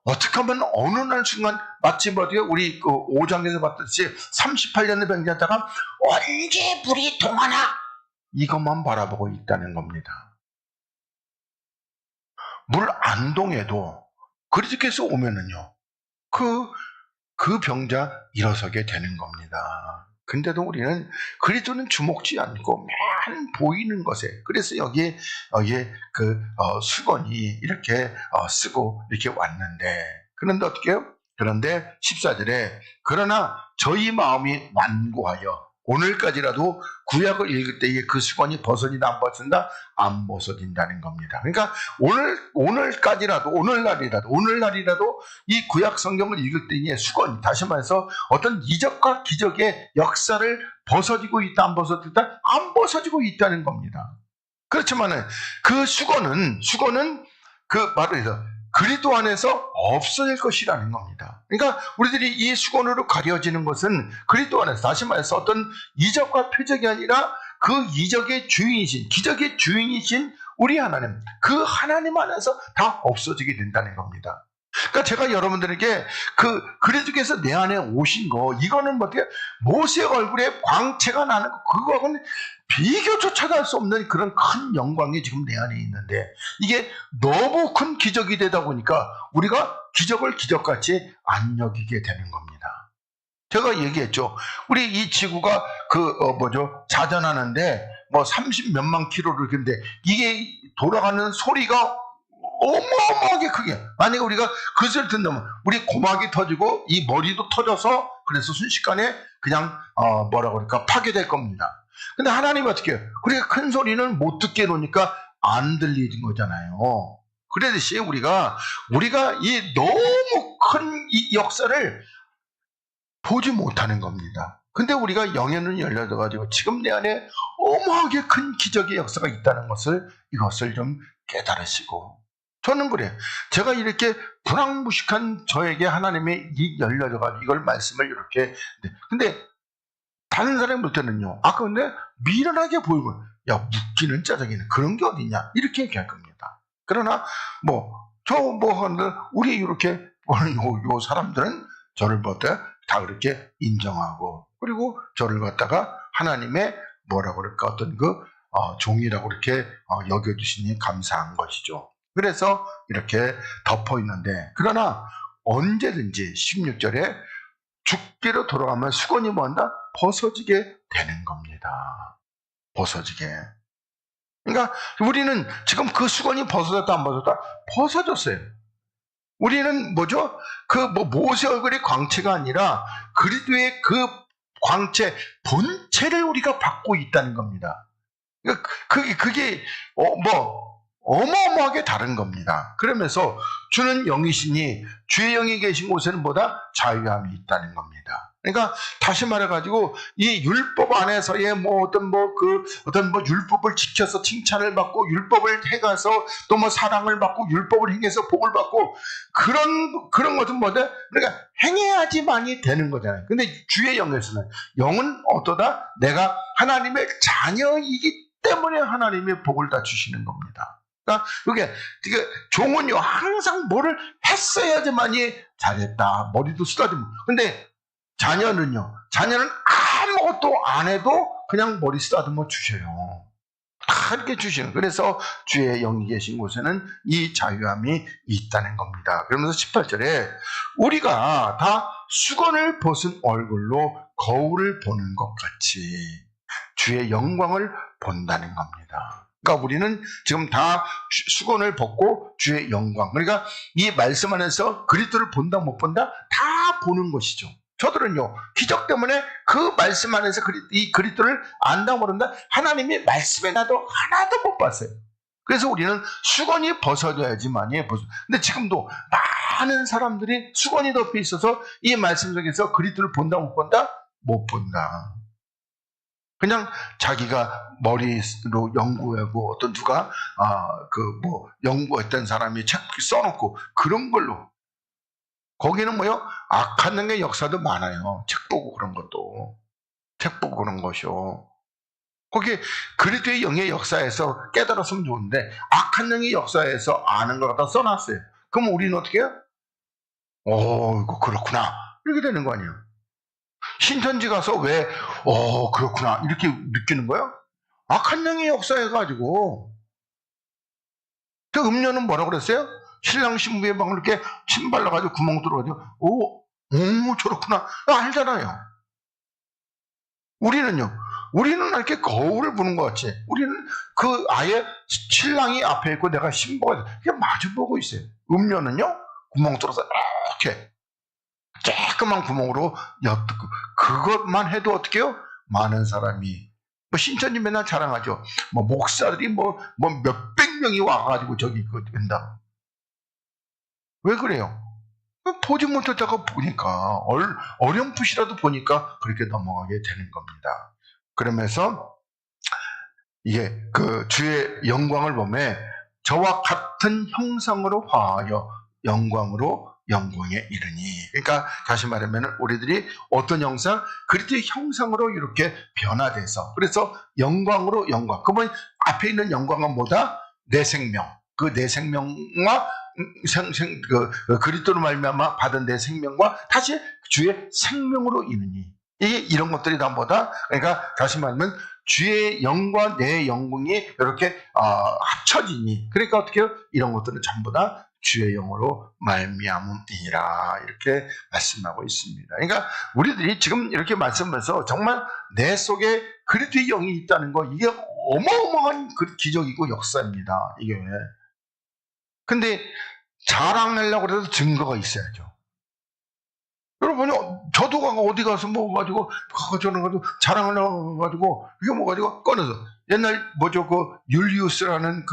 어떻게 하면 어느 날 순간 마치 우리 5장에서 봤듯이 38년의 병자다가 언제 불이 동하나 이것만 바라보고 있다는 겁니다. 물 안 동해도 그리스도께서 오면은요 그 병자 일어서게 되는 겁니다. 근데도 우리는 그리스도는 주목지 않고 맨 보이는 것에, 그래서 여기에 수건이 이렇게 쓰고 이렇게 왔는데, 그런데 어떻게 해요? 그런데 14절에 그러나 저희 마음이 완고하여 오늘까지라도 구약을 읽을 때에 그 수건이 벗어진다 안 벗어진다? 안 벗어진다는 겁니다. 그러니까 오늘날이라도 이 구약 성경을 읽을 때에 수건이, 다시 말해서 어떤 이적과 기적의 역사를 벗어지고 있다 안 벗어진다? 안 벗어지고 있다는 겁니다. 그렇지만은 그 수건은 말해서 그리스도 안에서 없어질 것이라는 겁니다. 그러니까 우리들이 이 수건으로 가려지는 것은 그리스도 안에서, 다시 말해서 어떤 이적과 표적이 아니라 그 이적의 주인이신, 기적의 주인이신 우리 하나님, 그 하나님 안에서 다 없어지게 된다는 겁니다. 그러니까 제가 여러분들에게 그리스도께서 내 안에 오신 거, 이거는 어떻게 모세 얼굴에 광채가 나는 거, 그거는 비교조차도 할 수 없는 그런 큰 영광이 지금 내 안에 있는데, 이게 너무 큰 기적이 되다 보니까 우리가 기적을 기적같이 안 여기게 되는 겁니다. 제가 얘기했죠. 우리 이 지구가 자전하는데 30 몇만 킬로를, 근데 이게 돌아가는 소리가 어마어마하게 크게, 만약에 우리가 그 소리를 듣는다면 우리 고막이 터지고 이 머리도 터져서, 그래서 순식간에 그냥 파괴될 겁니다. 근데 하나님은 어떻게 해요? 우리가 큰 소리는 못 듣게 놓으니까 안 들리는 거잖아요. 그러듯이 우리가 이 너무 큰 이 역사를 보지 못하는 겁니다. 근데 우리가 영의 눈이 열려져가지고 지금 내 안에 어마하게 큰 기적의 역사가 있다는 것을, 이것을 좀 깨달으시고, 저는 그래요. 제가 이렇게 불황무식한 저에게 하나님의 이 열려져가지고 이걸 말씀을 이렇게, 근데 다른 사람이 볼 때는요, 근데 미련하게 보이고, 야, 묻기는 짜증이네, 그런 게 어딨냐, 이렇게 얘기할 겁니다. 그러나 우리 이렇게 요 사람들은 저를 볼 때 다 그렇게 인정하고, 그리고 저를 갖다가 하나님의 뭐라고 그럴까, 어떤 종이라고 이렇게 여겨주시니 감사한 것이죠. 그래서 이렇게 덮어 있는데, 그러나 언제든지 16절에 죽기로 돌아가면 수건이 뭐한다? 벗어지게 되는 겁니다. 벗어지게. 그러니까 우리는 지금 그 수건이 벗어졌다 안 벗어졌다? 벗어졌어요. 우리는 뭐죠? 모세 얼굴의 광채가 아니라 그리스도의 그 광채 본체를 우리가 받고 있다는 겁니다. 그러니까 그게 어마어마하게 다른 겁니다. 그러면서 주는 영이시니 주의 영이 계신 곳에는 뭐다? 자유함이 있다는 겁니다. 그러니까 다시 말해가지고 이 율법 안에서의 어떤 율법을 지켜서 칭찬을 받고, 율법을 해가서 또 사랑을 받고, 율법을 행해서 복을 받고, 그런 것은 뭐다? 그러니까 행해야지만이 되는 거잖아요. 근데 주의 영에서는 영은 어떠다? 내가 하나님의 자녀이기 때문에 하나님의 복을 다 주시는 겁니다. 그러니까 이게 종은요 항상 뭐를 했어야지만이 잘했다, 머리도 쓰다듬고. 근데 자녀는 아무것도 안 해도 그냥 머리 쓰다듬어 주셔요. 다 이렇게 주시는. 그래서 주의 영이 계신 곳에는 이 자유함이 있다는 겁니다. 그러면서 18절에 우리가 다 수건을 벗은 얼굴로 거울을 보는 것 같이 주의 영광을 본다는 겁니다. 그러니까 우리는 지금 다 수건을 벗고 주의 영광, 그러니까 이 말씀 안에서 그리스도를 본다 못 본다? 다 보는 것이죠. 저들은요 기적 때문에 그 말씀 안에서 이 그리스도를 안다 모른다, 하나님의 말씀에 나도 하나도 못 봤어요. 그래서 우리는 수건이 벗어져야지만이 벗어. 근데 지금도 많은 사람들이 수건이 덮여 있어서 이 말씀 속에서 그리스도를 본다 못 본다? 못 본다. 그냥 자기가 머리로 연구하고, 어떤 누가 연구했던 사람이 책 써놓고 그런 걸로, 거기는 악한 영의 역사도 많아요. 책 보고 그런 것도, 책 보고 그런 것이요. 거기 그리스도의 영의 역사에서 깨달았으면 좋은데 악한 영의 역사에서 아는 걸 갖다 써놨어요. 그럼 우리는 어떻게 해요? 이거 그렇구나, 이렇게 되는 거 아니에요. 신천지 가서 왜 그렇구나 이렇게 느끼는 거예요? 악한 영의 역사해가지고. 그 음료는 뭐라고 그랬어요? 신랑 신부의 방을 이렇게 침 발라가지고 구멍 뚫어가지고 저렇구나 알잖아요. 우리는 이렇게 거울을 보는 것 같이, 우리는 아예 신랑이 앞에 있고 내가 신부가 그냥 마주보고 있어요. 음료는요 구멍 뚫어서 이렇게 조그만 구멍으로 엿듣고, 그것만 해도 어떻게 해요? 많은 사람이, 신천지 맨날 자랑하죠. 목사들이 몇백 명이 와가지고 저기 된다. 왜 그래요? 보지 못했다가 보니까, 어렴풋이라도 보니까 그렇게 넘어가게 되는 겁니다. 그러면서 이게 주의 영광을 보면 저와 같은 형상으로 화하여 영광에 이르니. 그러니까 다시 말하면 우리들이 어떤 형상? 그리스도의 형상으로 이렇게 변화돼서, 그래서 영광으로 영광. 그러면 앞에 있는 영광은 뭐다? 내 생명. 내 생명과 그리스도로 말미암아 받은 내 생명과 다시 주의 생명으로 이르니. 이런 것들이 다 뭐다? 그러니까 다시 말하면 주의 영과 내 영광이 이렇게 합쳐지니. 그러니까 어떻게 해요? 이런 것들은 전부 다 주의 영으로 말미암음이니라, 이렇게 말씀하고 있습니다. 그러니까 우리들이 지금 이렇게 말씀하면서 정말 내 속에 그리스도의 영이 있다는 거, 이게 어마어마한 기적이고 역사입니다. 이게. 근데 자랑하려고 해도 증거가 있어야죠. 여러분이 저도 어디 가서 저는 가지고 자랑하려고 가지고 이게 가지고 꺼내서, 옛날 율리우스라는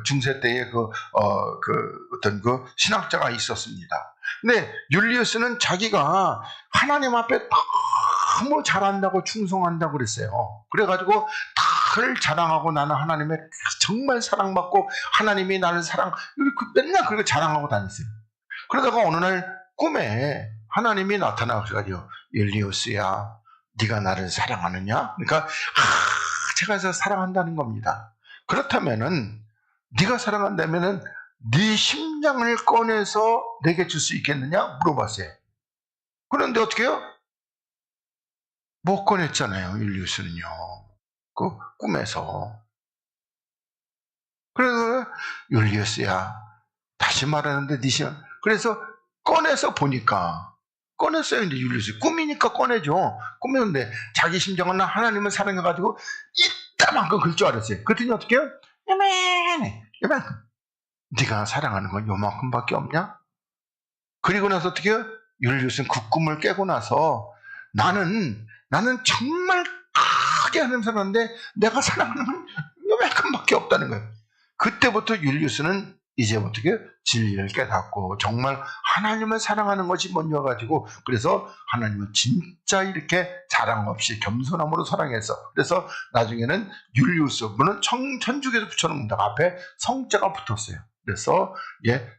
중세 때의 어떤 신학자가 있었습니다. 근데 율리우스는 자기가 하나님 앞에 너무 잘한다고 충성한다고 그랬어요. 그래가지고 다를 자랑하고, 나는 하나님의 정말 사랑받고 하나님이 나를 맨날 그렇게 자랑하고 다녔어요. 그러다가 어느 날 꿈에 하나님이 나타나가지고, 율리우스야, 네가 나를 사랑하느냐? 그러니까 제가 사랑한다는 겁니다. 그렇다면은, 네가 사랑한다면은 네 심장을 꺼내서 내게 줄 수 있겠느냐? 물어봤어요. 그런데 어떻게 해요? 못 꺼냈잖아요, 율리우스는요. 그 꿈에서. 그래서 율리우스야, 다시 말하는데 네 시간. 그래서 꺼내서 보니까 꺼냈어요. 이제 율리우스 꿈이니까 꺼내죠. 꿈이었는데 자기 심정은 하나님을 사랑해가지고 이따만큼 글 줄 알았어요. 그랬더니 어떻게 해요? 요만큼. 네가 사랑하는 건 요만큼밖에 없냐? 그리고 나서 어떻게 해요? 율리우스는 그 꿈을 깨고 나서 나는 정말 크게 하는 사람인데 내가 사랑하는 건 요만큼밖에 없다는 거예요. 그때부터 율리우스는 이제부터 진리를 깨닫고 정말 하나님을 사랑하는 것이 먼저가지고, 그래서 하나님을 진짜 이렇게 자랑 없이 겸손함으로 사랑해서, 그래서 나중에는 율리우스, 그는 천주교에서 붙여놓는다. 앞에 성자가 붙었어요. 그래서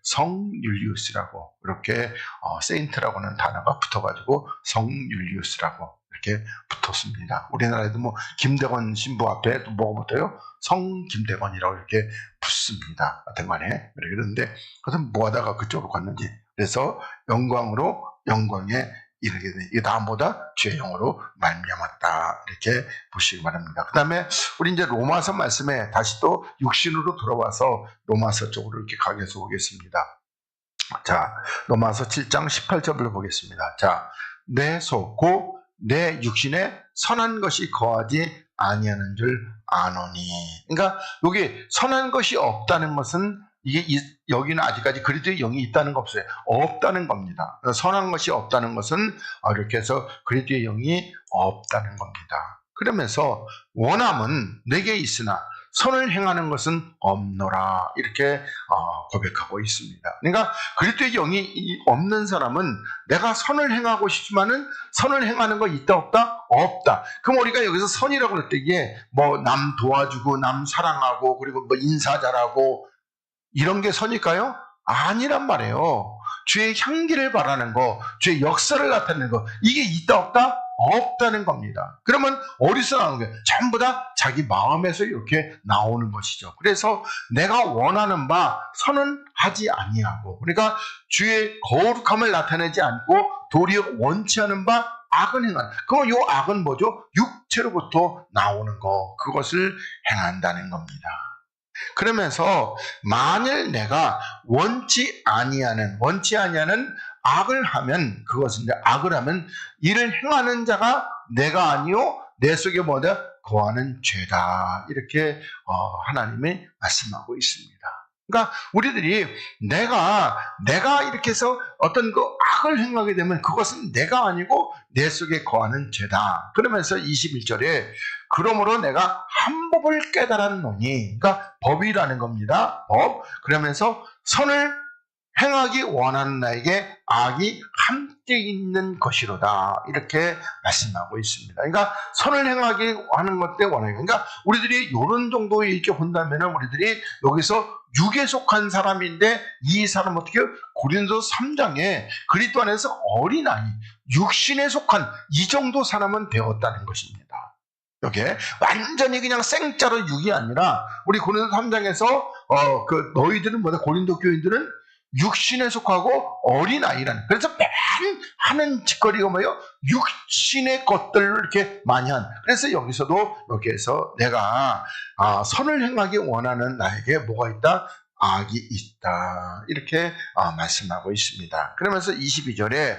성 율리우스라고, 이렇게 세인트라고 하는 단어가 붙어가지고 성 율리우스라고 이렇게 붙었습니다. 우리나라에도 뭐 김대건 신부 앞에 또 뭐가 붙어요? 성 김대건이라고 이렇게 붙습니다. 하여튼 간에 그러는데, 그것은 뭐 하다가 그쪽으로 갔는지, 그래서 영광에 이르게 돼. 이게 다음보다 주의 영으로 말미암았다, 이렇게 보시기 바랍니다. 그 다음에 우리 이제 로마서 말씀에 다시 또 육신으로 돌아와서 로마서 쪽으로 이렇게 가게해서 보겠습니다. 자, 로마서 7장 18절을 보겠습니다. 자, 내 속 곧 내 육신에 선한 것이 거하지 아니하는 줄 아노니. 그러니까 여기 선한 것이 없다는 것은 여기는 아직까지 그리스도의 영이 있다는 거 없어요. 없다는 겁니다. 선한 것이 없다는 것은 이렇게 해서 그리스도의 영이 없다는 겁니다. 그러면서 원함은 내게 있으나 선을 행하는 것은 없노라, 이렇게 고백하고 있습니다. 그러니까 그리스도의 영이 없는 사람은 내가 선을 행하고 싶지만은 선을 행하는 거 있다 없다? 없다. 그럼 우리가 여기서 선이라고 할 때 이게 뭐 남 도와주고 남 사랑하고 그리고 뭐 인사 잘하고 이런 게 선일까요? 아니란 말이에요. 주의 향기를 바라는 거, 주의 역사를 나타내는 거, 이게 있다 없다? 없다는 겁니다. 그러면 어디서 나오는 거예요? 전부 다 자기 마음에서 이렇게 나오는 것이죠. 그래서 내가 원하는 바 선은 하지 아니하고, 그러니까 주의 거룩함을 나타내지 않고 도리어 원치 않은 바 악은 행하는. 그럼 이 악은 뭐죠? 육체로부터 나오는 거, 그것을 행한다는 겁니다. 그러면서 만일 내가 원치 아니하는 악을 하면, 그것은 이제 악을 하면 이를 행하는 자가 내가 아니요 내 속에 뭐다? 거하는 죄다, 이렇게 하나님이 말씀하고 있습니다. 그러니까 우리들이 내가 이렇게 해서 어떤 그 악을 행하게 되면 그것은 내가 아니고 내 속에 거하는 죄다. 그러면서 21절에 그러므로 내가 한 법을 깨달았노니, 그러니까 법이라는 겁니다. 법. 그러면서 선을 행하기 원하는 나에게 악이 함께 있는 것이로다, 이렇게 말씀하고 있습니다. 그러니까 선을 행하기 하는 것 때 원하는, 그러니까 우리들이 이런 정도 이렇게 본다면 우리들이 여기서 육에 속한 사람인데, 이 사람 어떻게 해요? 고린도 3장에 그리스도 안에서 어린아이, 육신에 속한 이 정도 사람은 되었다는 것입니다. 이게 완전히 그냥 생짜로 육이 아니라, 우리 고린도 3장에서 너희들은 뭐다? 고린도 교인들은 육신에 속하고 어린아이라는, 그래서 맨 하는 짓거리가 뭐예요? 육신의 것들을 이렇게 많이 한. 그래서 여기서도 여기에서 내가 선을 행하기 원하는 나에게 뭐가 있다? 악이 있다, 이렇게 말씀하고 있습니다. 그러면서 22절에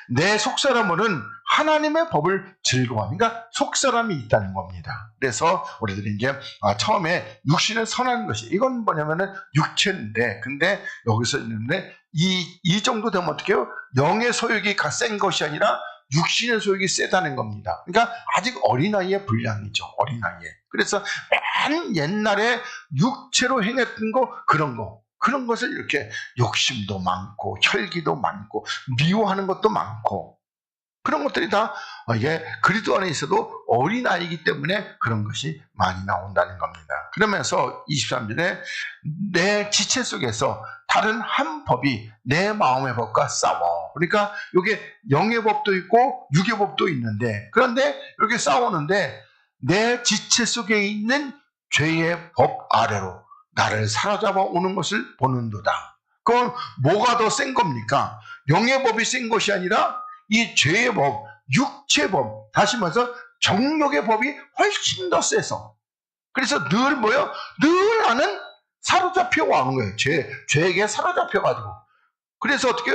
내 속사람은 하나님의 법을 즐거워하는, 그러니까 속사람이 있다는 겁니다. 그래서 우리들이 이제 처음에 육신을 선하는 것이, 이건 뭐냐면은 육체인데, 근데 여기서 있는데 이 정도 되면 어떻게 해요? 영의 소욕이 센 것이 아니라 육신의 소욕이 세다는 겁니다. 그러니까 아직 어린아이의 분량이죠. 어린아이의. 그래서 맨 옛날에 육체로 행했던 그런 것을 이렇게 욕심도 많고 혈기도 많고 미워하는 것도 많고, 그런 것들이 다 이게 그리스도 안에 있어도 어린아이이기 때문에 그런 것이 많이 나온다는 겁니다. 그러면서 23절에 내 지체 속에서 다른 한 법이 내 마음의 법과 싸워. 그러니까 이게 영의 법도 있고 육의 법도 있는데, 그런데 이렇게 싸우는데 내 지체 속에 있는 죄의 법 아래로 나를 사로잡아 오는 것을 보는도다. 그건 뭐가 더 센 겁니까? 영의 법이 센 것이 아니라 이 죄의 법, 육체의 법, 다시 말해서 정욕의 법이 훨씬 더 세서, 그래서 늘 뭐요? 늘 나는 사로잡혀 와는 거예요. 죄에게 사로잡혀가지고. 그래서 어떻게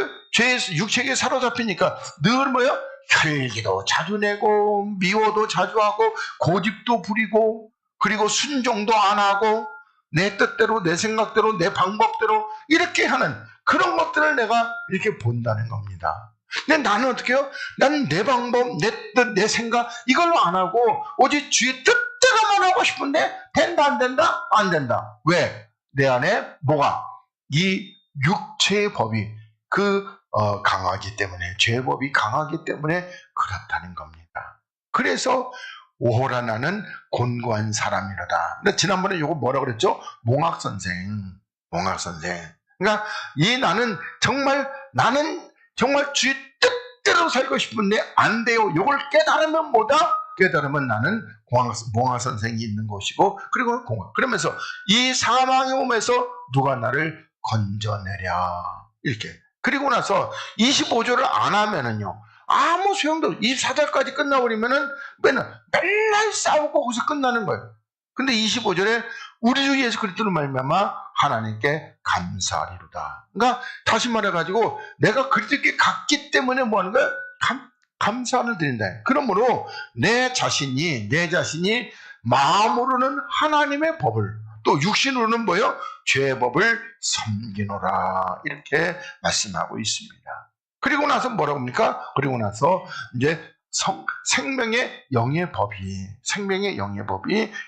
육체에게 사로잡히니까 늘 뭐요? 혈기도 자주 내고, 미워도 자주 하고, 고집도 부리고, 그리고 순종도 안 하고, 내 뜻대로, 내 생각대로, 내 방법대로 이렇게 하는 그런 것들을 내가 이렇게 본다는 겁니다. 근데 나는 어떻게 해요? 난 내 방법, 내 뜻, 내 생각 이걸로 안 하고 오직 주의 뜻대로만 하고 싶은데 된다 안 된다? 안 된다. 왜? 내 안에 뭐가? 이 육체의 법이 강하기 때문에, 죄의 법이 강하기 때문에 그렇다는 겁니다. 그래서 오호라 나는 곤고한 사람이로다. 근데 지난번에 이거 뭐라 그랬죠? 몽학선생. 그러니까 나는 정말 주의 뜻대로 살고 싶은데 안 돼요. 이걸 깨달으면 뭐다? 깨달으면 나는 몽학선생이 있는 것이고, 그리고 그러면서 이 사망의 몸에서 누가 나를 건져내랴. 이렇게. 그리고 나서 25조를 안 하면은요, 아무 소용도, 24절까지 끝나버리면은 맨날 싸우고 거기서 끝나는 거예요. 근데 25절에 우리 주 예수 그리스도로 말미암아 하나님께 감사하리로다. 그러니까 다시 말해가지고 내가 그리스도께 갔기 때문에 뭐 하는 거야? 감사를 드린다. 그러므로 내 자신이 마음으로는 하나님의 법을, 또 육신으로는 뭐요? 죄의 법을 섬기노라. 이렇게 말씀하고 있습니다. 그리고 나서 뭐라고 합니까? 그리고 나서 이제 생명의 영의 법이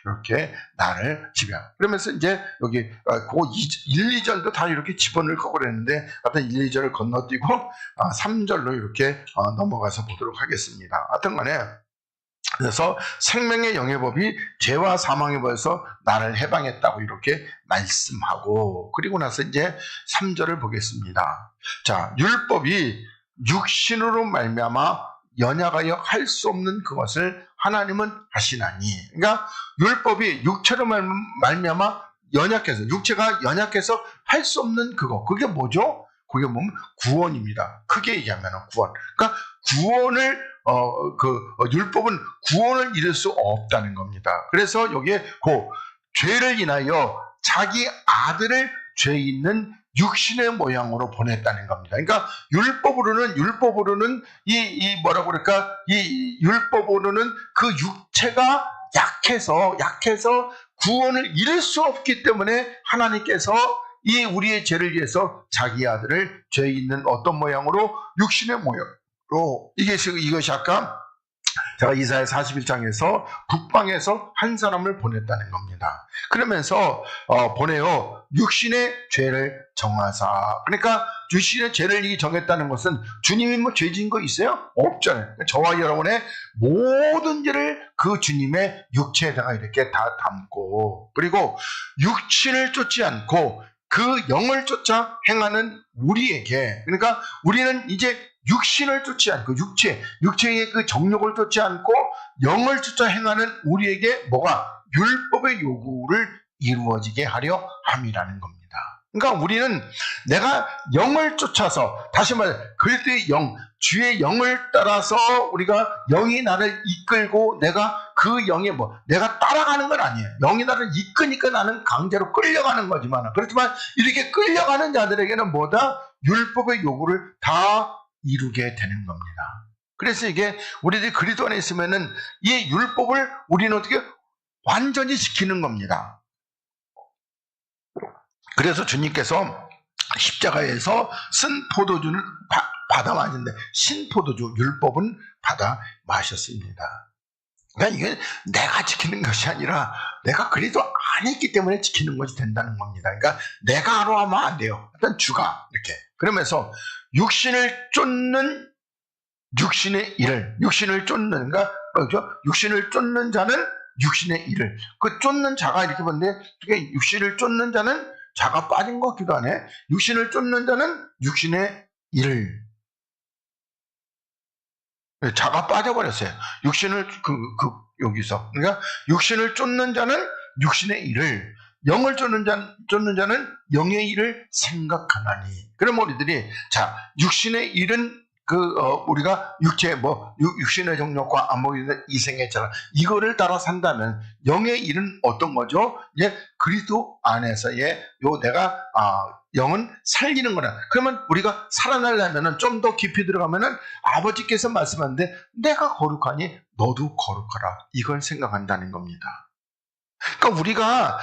이렇게 나를 지배하고, 그러면서 이제 여기 1, 2절도 다 이렇게 집어넣을 거고 그랬는데 하여튼 1, 2절을 건너뛰고 3절로 이렇게 넘어가서 보도록 하겠습니다. 하여튼 간에 그래서 생명의 영의 법이 죄와 사망의 법에서 나를 해방했다고 이렇게 말씀하고, 그리고 나서 이제 3절을 보겠습니다. 자, 율법이 육신으로 말미암아 연약하여 할 수 없는 그것을 하나님은 하시나니. 그러니까 율법이 육체로 말미암아 육체가 연약해서 할 수 없는 그게 뭐죠? 그게 뭐면 구원입니다. 크게 얘기하면 구원. 그러니까 율법은 구원을 이룰 수 없다는 겁니다. 그래서 여기에 죄를 인하여 자기 아들을 죄 있는 육신의 모양으로 보냈다는 겁니다. 그러니까 율법으로는 율법으로는 그 육체가 약해서 구원을 이룰 수 없기 때문에 하나님께서 이 우리의 죄를 위해서 자기 아들을 죄 있는 어떤 모양으로, 육신의 모양으로, 이것이 아까 제가 이사야 41장에서 북방에서 한 사람을 보냈다는 겁니다. 그러면서 보내요. 육신의 죄를 정하사. 그러니까 육신의 죄를 정했다는 것은 주님이 뭐 죄 지은 거 있어요? 없잖아요. 저와 여러분의 모든 죄를 그 주님의 육체에다가 이렇게 다 담고, 그리고 육신을 쫓지 않고 그 영을 쫓아 행하는 우리에게, 그러니까 우리는 이제 육신을 쫓지 않고 육체의 그 정욕을 쫓지 않고 영을 쫓아 행하는 우리에게 뭐가? 율법의 요구를 이루어지게 하려 함이라는 겁니다. 그러니까 우리는 내가 영을 쫓아서, 다시 말해 그리스도의 영, 주의 영을 따라서 우리가 영이 나를 이끌고 내가 그 영에 내가 따라가는 건 아니에요. 영이 나를 이끄니까 나는 강제로 끌려가는 거지만, 그렇지만 이렇게 끌려가는 자들에게는 뭐다? 율법의 요구를 다 이루게 되는 겁니다. 그래서 이게 우리들이 그리스도 안에 있으면은 이 율법을 우리는 어떻게 완전히 지키는 겁니다. 그래서 주님께서 십자가에서 쓴 포도주를 받아 마셨는데, 신포도주 율법은 받아 마셨습니다. 그러니까 이게 내가 지키는 것이 아니라 내가 그리스도 안에 있기 때문에 지키는 것이 된다는 겁니다. 그러니까 내가 하러 하면 안 돼요. 일단 주가 이렇게. 그러면서 육신을 쫓는 그러니까 육신을 쫓는 자는 육신의 일을, 그 쫓는 자가 이렇게 보는데, 육신을 쫓는 자는 자가 빠진 것 같기도 하네. 육신을 쫓는 자는 육신의 일을, 자가 빠져버렸어요. 육신을 여기서, 그러니까 육신을 쫓는 자는 육신의 일을, 영을 쫓는 자는 영의 일을 생각하나니. 그럼 우리들이 육신의 일은 우리가 육체, 육신의 정욕과 안목의 이생애처럼 이거를 따라 산다면 영의 일은 어떤 거죠? 이제 그리스도 안에서의 내가, 영은 살리는 거라. 그러면 우리가 살아나려면은 좀 더 깊이 들어가면은 아버지께서 말씀하는데 내가 거룩하니 너도 거룩하라. 이걸 생각한다는 겁니다. 그러니까 우리가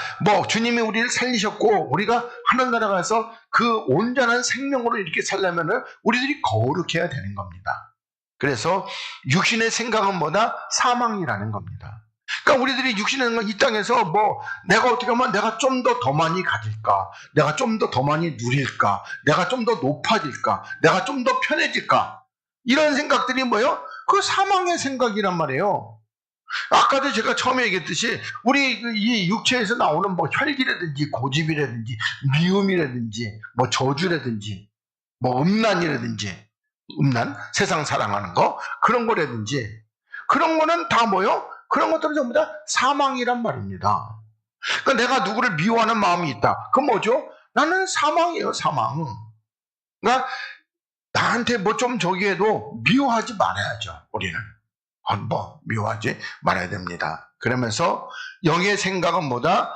주님이 우리를 살리셨고 우리가 하늘 나라 가서 그 온전한 생명으로 이렇게 살려면은 우리들이 거룩해야 되는 겁니다. 그래서 육신의 생각은 뭐다? 사망이라는 겁니다. 그러니까 우리들이 육신의 생각, 이 땅에서 내가 어떻게 하면 내가 좀 더 많이 가질까? 내가 좀 더 많이 누릴까? 내가 좀 더 높아질까? 내가 좀 더 편해질까? 이런 생각들이 뭐예요? 그 사망의 생각이란 말이에요. 아까도 제가 처음에 얘기했듯이 우리 이 육체에서 나오는 혈기라든지 고집이라든지 미움이라든지 저주라든지 음란이라든지 세상 사랑하는 거 그런 거라든지 그런 거는 다 뭐요? 그런 것들은 전부 다 사망이란 말입니다. 그러니까 내가 누구를 미워하는 마음이 있다. 그건 뭐죠? 나는 사망이에요, 사망. 그러니까 나한테 좀 저기해도 미워하지 말아야죠, 우리는. 미워하지 말아야 됩니다. 그러면서 영의 생각은 뭐다?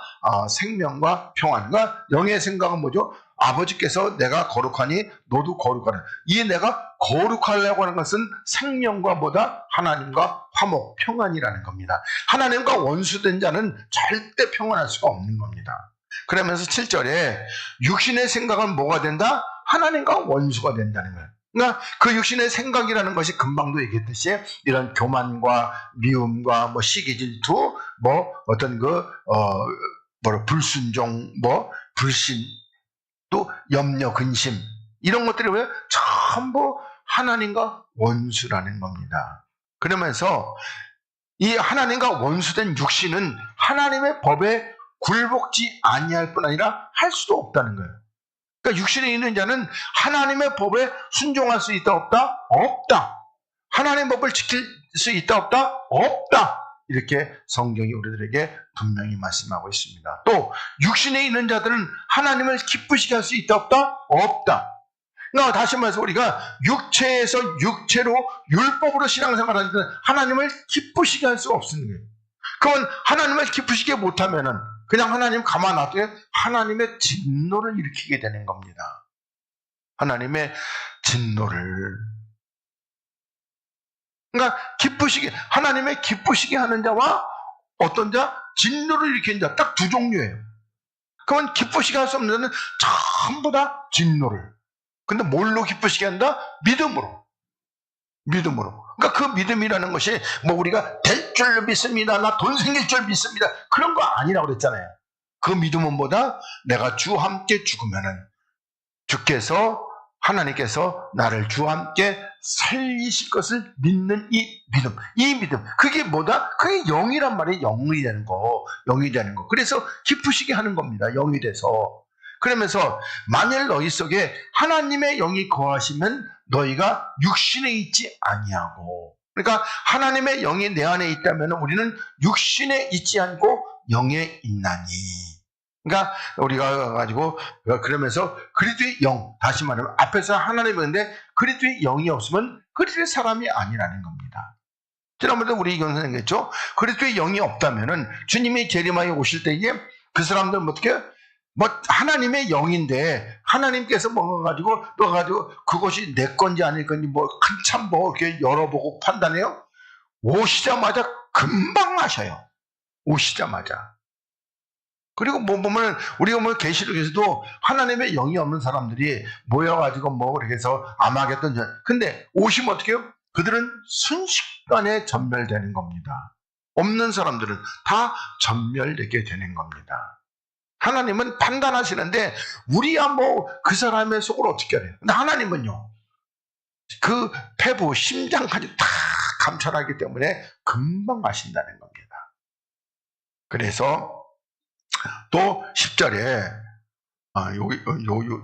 생명과 평안과 영의 생각은 뭐죠? 아버지께서 내가 거룩하니 너도 거룩하라. 이 내가 거룩하려고 하는 것은 생명과 뭐다? 하나님과 화목, 평안이라는 겁니다. 하나님과 원수된 자는 절대 평안할 수가 없는 겁니다. 그러면서 7절에 육신의 생각은 뭐가 된다? 하나님과 원수가 된다는 거예요. 그러니까 그 육신의 생각이라는 것이 금방도 얘기했듯이 이런 교만과 미움과 시기 질투, 어떤 불순종, 불신, 또 염려, 근심 이런 것들이 왜 전부 하나님과 원수라는 겁니다. 그러면서 이 하나님과 원수된 육신은 하나님의 법에 굴복지 아니할 뿐 아니라 할 수도 없다는 거예요. 그러니까 육신에 있는 자는 하나님의 법에 순종할 수 있다 없다? 없다. 하나님의 법을 지킬 수 있다 없다? 없다. 이렇게 성경이 우리들에게 분명히 말씀하고 있습니다. 또 육신에 있는 자들은 하나님을 기쁘시게 할 수 있다 없다? 없다. 그러니까 다시 말해서 우리가 육체에서 육체로 율법으로 신앙생활할 때는 하나님을 기쁘시게 할 수가 없는 거예요. 그건 하나님을 기쁘시게 못하면은 그냥 하나님 가만 놔두면 하나님의 진노를 일으키게 되는 겁니다. 하나님의 진노를. 그러니까 하나님의 기쁘시게 하는 자와 어떤 자, 진노를 일으키는 자, 딱 두 종류예요. 그건 기쁘시게 할 수 없는 자는 전부 다 진노를. 근데 뭘로 기쁘시게 한다? 믿음으로. 그러니까 그 믿음이라는 것이 우리가 될 줄 믿습니다. 나 돈 생길 줄 믿습니다. 그런 거 아니라고 그랬잖아요. 그 믿음은 뭐다? 내가 주와 함께 죽으면은 하나님께서 나를 주와 함께 살리실 것을 믿는 이 믿음. 그게 뭐다? 그게 영이란 말이에요. 영이 되는 거. 그래서 기쁘시게 하는 겁니다. 영이 돼서. 그러면서 만일 너희 속에 하나님의 영이 거하시면 너희가 육신에 있지 아니하고. 그러니까 하나님의 영이 내 안에 있다면 우리는 육신에 있지 않고 영에 있나니. 그러니까 우리가 가지고 그러면서 그리스도의 영, 다시 말하면 앞에서 하나님이 있는데 그리스도의 영이 없으면 그리스도의 사람이 아니라는 겁니다. 지난번에 우리 이건 생겼죠. 그리스도의 영이 없다면은 주님이 재림하여 오실 때에 그 사람들은 어떻게 하나님의 영인데 하나님께서 가지고 그것이 내 건지 아닐 건지 한참 이렇게 열어보고 판단해요. 오시자마자 금방 마셔요. 오시자마자. 그리고 보면 우리가 계시록에서도 하나님의 영이 없는 사람들이 모여가지고 이렇게 해서 암하겠던 근데 오시면 어떻게 해요? 그들은 순식간에 전멸되는 겁니다. 없는 사람들은 다 전멸되게 되는 겁니다. 하나님은 판단하시는데 우리야 그 사람의 속을 어떻게 알아요? 근데 하나님은요, 그 폐부, 심장까지 다 감찰하기 때문에 금방 아신다는 겁니다. 그래서 또 10절에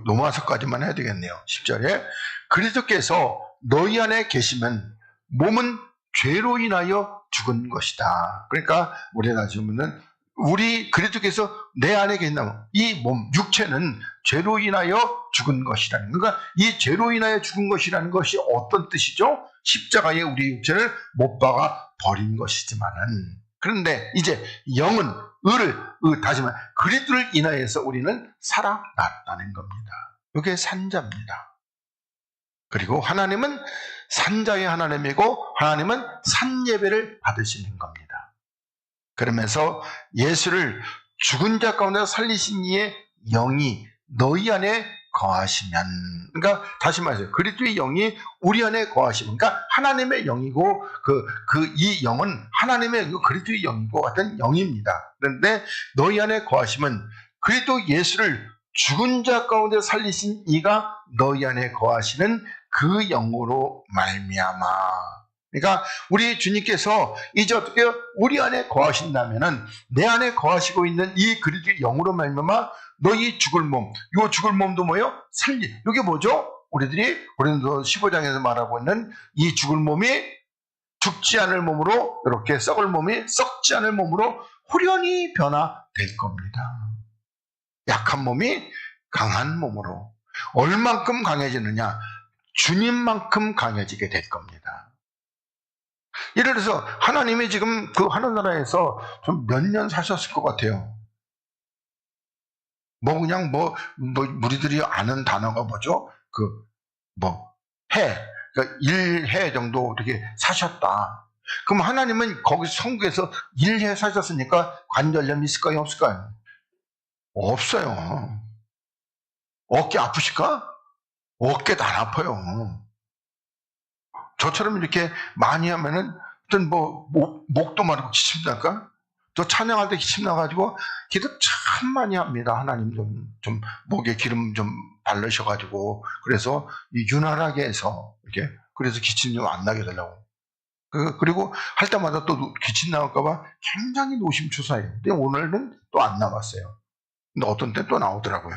로마서까지만 해야 되겠네요. 10절에 그리스도께서 너희 안에 계시면 몸은 죄로 인하여 죽은 것이다. 그러니까 우리가 지금은 우리 그리스도께서 내 안에 계신다면 이 몸, 육체는 죄로 인하여 죽은 것이라는, 그러니까 이 죄로 인하여 죽은 것이라는 것이 어떤 뜻이죠? 십자가에 우리 육체를 못 박아 버린 것이지만은, 그런데 이제 영은 다시 말해 그리스도를 인하여서 우리는 살아났다는 겁니다. 이게 산자입니다. 그리고 하나님은 산자의 하나님이고 하나님은 산예배를 받으시는 겁니다. 그러면서 예수를 죽은 자 가운데 살리신 이의 영이 너희 안에 거하시면, 그러니까 다시 말해서 그리스도의 영이 우리 안에 거하시면, 그러니까 하나님의 영이고 이 영은 하나님의 그리스도의 영이고 같은 영입니다. 그런데 너희 안에 거하시면 그리스도 예수를 죽은 자 가운데 살리신 이가 너희 안에 거하시는 그 영으로 말미암아. 그러니까 우리 주님께서 이제 어떻게 우리 안에 거하신다면은 내 안에 거하시고 있는 이 그리스도의 영으로 말미암아 너희 죽을 몸, 이 죽을 몸도 뭐예요? 이게 뭐죠? 우리들이 고린도 15장에서 말하고 있는 이 죽을 몸이 죽지 않을 몸으로, 이렇게 썩을 몸이 썩지 않을 몸으로 후련히 변화될 겁니다. 약한 몸이 강한 몸으로 얼만큼 강해지느냐? 주님만큼 강해지게 될 겁니다. 예를 들어서 하나님이 지금 그 하늘나라에서 좀 몇 년 사셨을 것 같아요. 그냥 우리들이 아는 단어가 뭐죠? 그러니까 1해 정도 이렇게 사셨다. 그럼 하나님은 거기 성국에서 1해 사셨으니까 관절염 있을까요? 없을까요? 없어요. 어깨 아프실까? 어깨도 안 아파요. 저처럼 이렇게 많이 하면은 어떤 목도 마르고 기침 날까? 저 찬양할 때 기침 나가지고 기도 참 많이 합니다. 하나님 좀 목에 기름 좀 바르셔가지고, 그래서 윤활하게 해서 이렇게, 그래서 기침 좀 안 나게 되려고. 그리고 할 때마다 또 기침 나올까봐 굉장히 노심초사해요. 근데 오늘은 또 안 나왔어요. 근데 어떤 때 또 나오더라고요.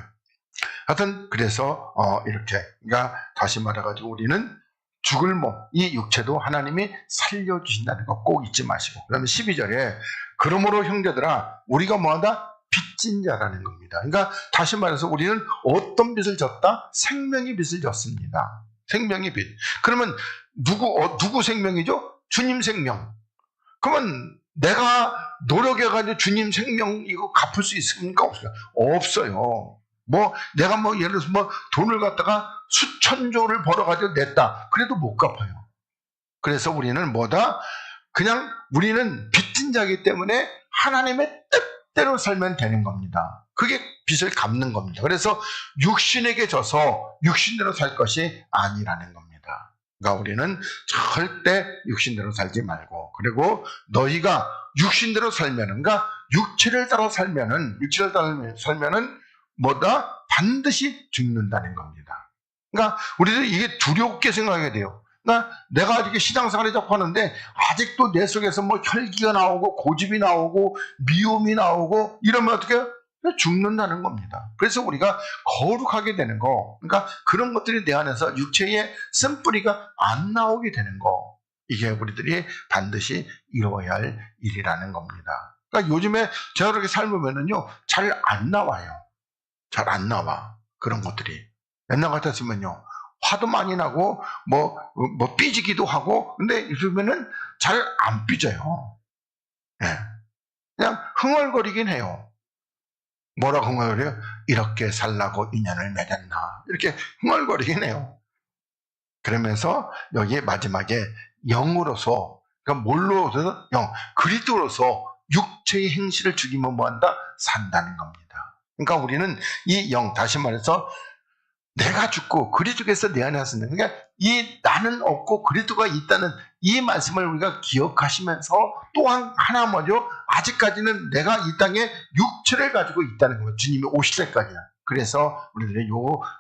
하여튼 그래서 이렇게, 그러니까 다시 말해가지고 우리는 죽을 몸, 이 육체도 하나님이 살려주신다는 거 꼭 잊지 마시고, 그 다음에 12절에 그러므로 형제들아 우리가 뭐하다? 빚진 자라는 겁니다. 그러니까 다시 말해서 우리는 어떤 빚을 졌다? 생명의 빚을 졌습니다. 생명의 빚. 그러면 누구 생명이죠? 주님 생명. 그러면 내가 노력해가지고 주님 생명 이거 갚을 수 있습니까? 없어요. 내가 예를 들어서 돈을 갖다가 수천조를 벌어가지고 냈다. 그래도 못 갚아요. 그래서 우리는 그냥 우리는 빚진 자이기 때문에 하나님의 뜻대로 살면 되는 겁니다. 그게 빚을 갚는 겁니다. 그래서 육신에게 져서 육신대로 살 것이 아니라는 겁니다. 그러니까 우리는 절대 육신대로 살지 말고, 그리고 너희가 육신대로 살면은, 그러니까 육체를 따라 살면은 반드시 죽는다는 겁니다. 그러니까 우리들 이게 두렵게 생각해야 돼요. 그러니까 내가 이렇게 신앙생활을 자꾸 하는데 아직도 내 속에서 혈기가 나오고 고집이 나오고 미움이 나오고 이러면 어떻게 해요? 죽는다는 겁니다. 그래서 우리가 거룩하게 되는 거, 그러니까 그런 것들이 내 안에서 육체의 쓴뿌리가 안 나오게 되는 거, 이게 우리들이 반드시 이루어야 할 일이라는 겁니다. 그러니까 요즘에 제가 그렇게 삶으면은요 잘 안 나와요. 잘 안 나와. 그런 것들이. 옛날 같았으면요 화도 많이 나고 삐지기도 하고, 근데 요즘에는 잘 안 삐져요. 네. 그냥 흥얼거리긴 해요. 뭐라고 흥얼거려요? 이렇게 살라고 인연을 맺었나, 이렇게 흥얼거리긴 해요. 그러면서 여기 마지막에 영으로서, 그러니까 뭘로서? 그리스도로서 육체의 행실을 죽이면 뭐한다? 산다는 겁니다. 그러니까 우리는 이 영, 다시 말해서 내가 죽고 그리스도께서 내 안에 하신다. 그러니까 이 나는 없고 그리스도가 있다는 이 말씀을 우리가 기억하시면서 또한 하나 뭐죠? 아직까지는 내가 이 땅에 육체를 가지고 있다는 거예요. 주님이 오실 때까지는. 그래서 우리들의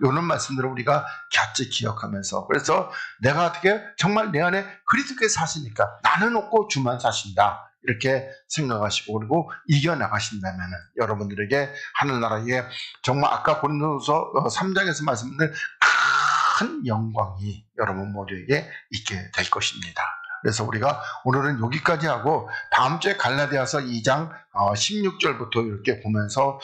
요런 말씀들을 우리가 곁이 기억하면서, 그래서 내가 어떻게 정말 내 안에 그리스도께서 사시니까 나는 없고 주만 사신다, 이렇게 생각하시고 그리고 이겨나가신다면 여러분들에게 하늘나라에 정말 아까 고린도서 3장에서 말씀드린 큰 영광이 여러분 모두에게 있게 될 것입니다. 그래서 우리가 오늘은 여기까지 하고 다음 주에 갈라디아서 2장 16절부터 이렇게 보면서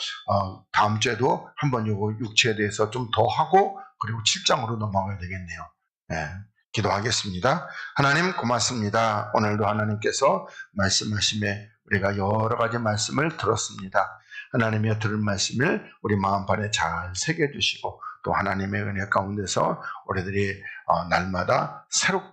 다음 주에도 한번 요거 육체에 대해서 좀 더 하고 그리고 7장으로 넘어가야 되겠네요. 네, 기도하겠습니다. 하나님 고맙습니다. 오늘도 하나님께서 말씀하심에 우리가 여러 가지 말씀을 들었습니다. 하나님의 들은 말씀을 우리 마음판에 잘 새겨주시고 또 하나님의 은혜 가운데서 우리들이 날마다 새롭게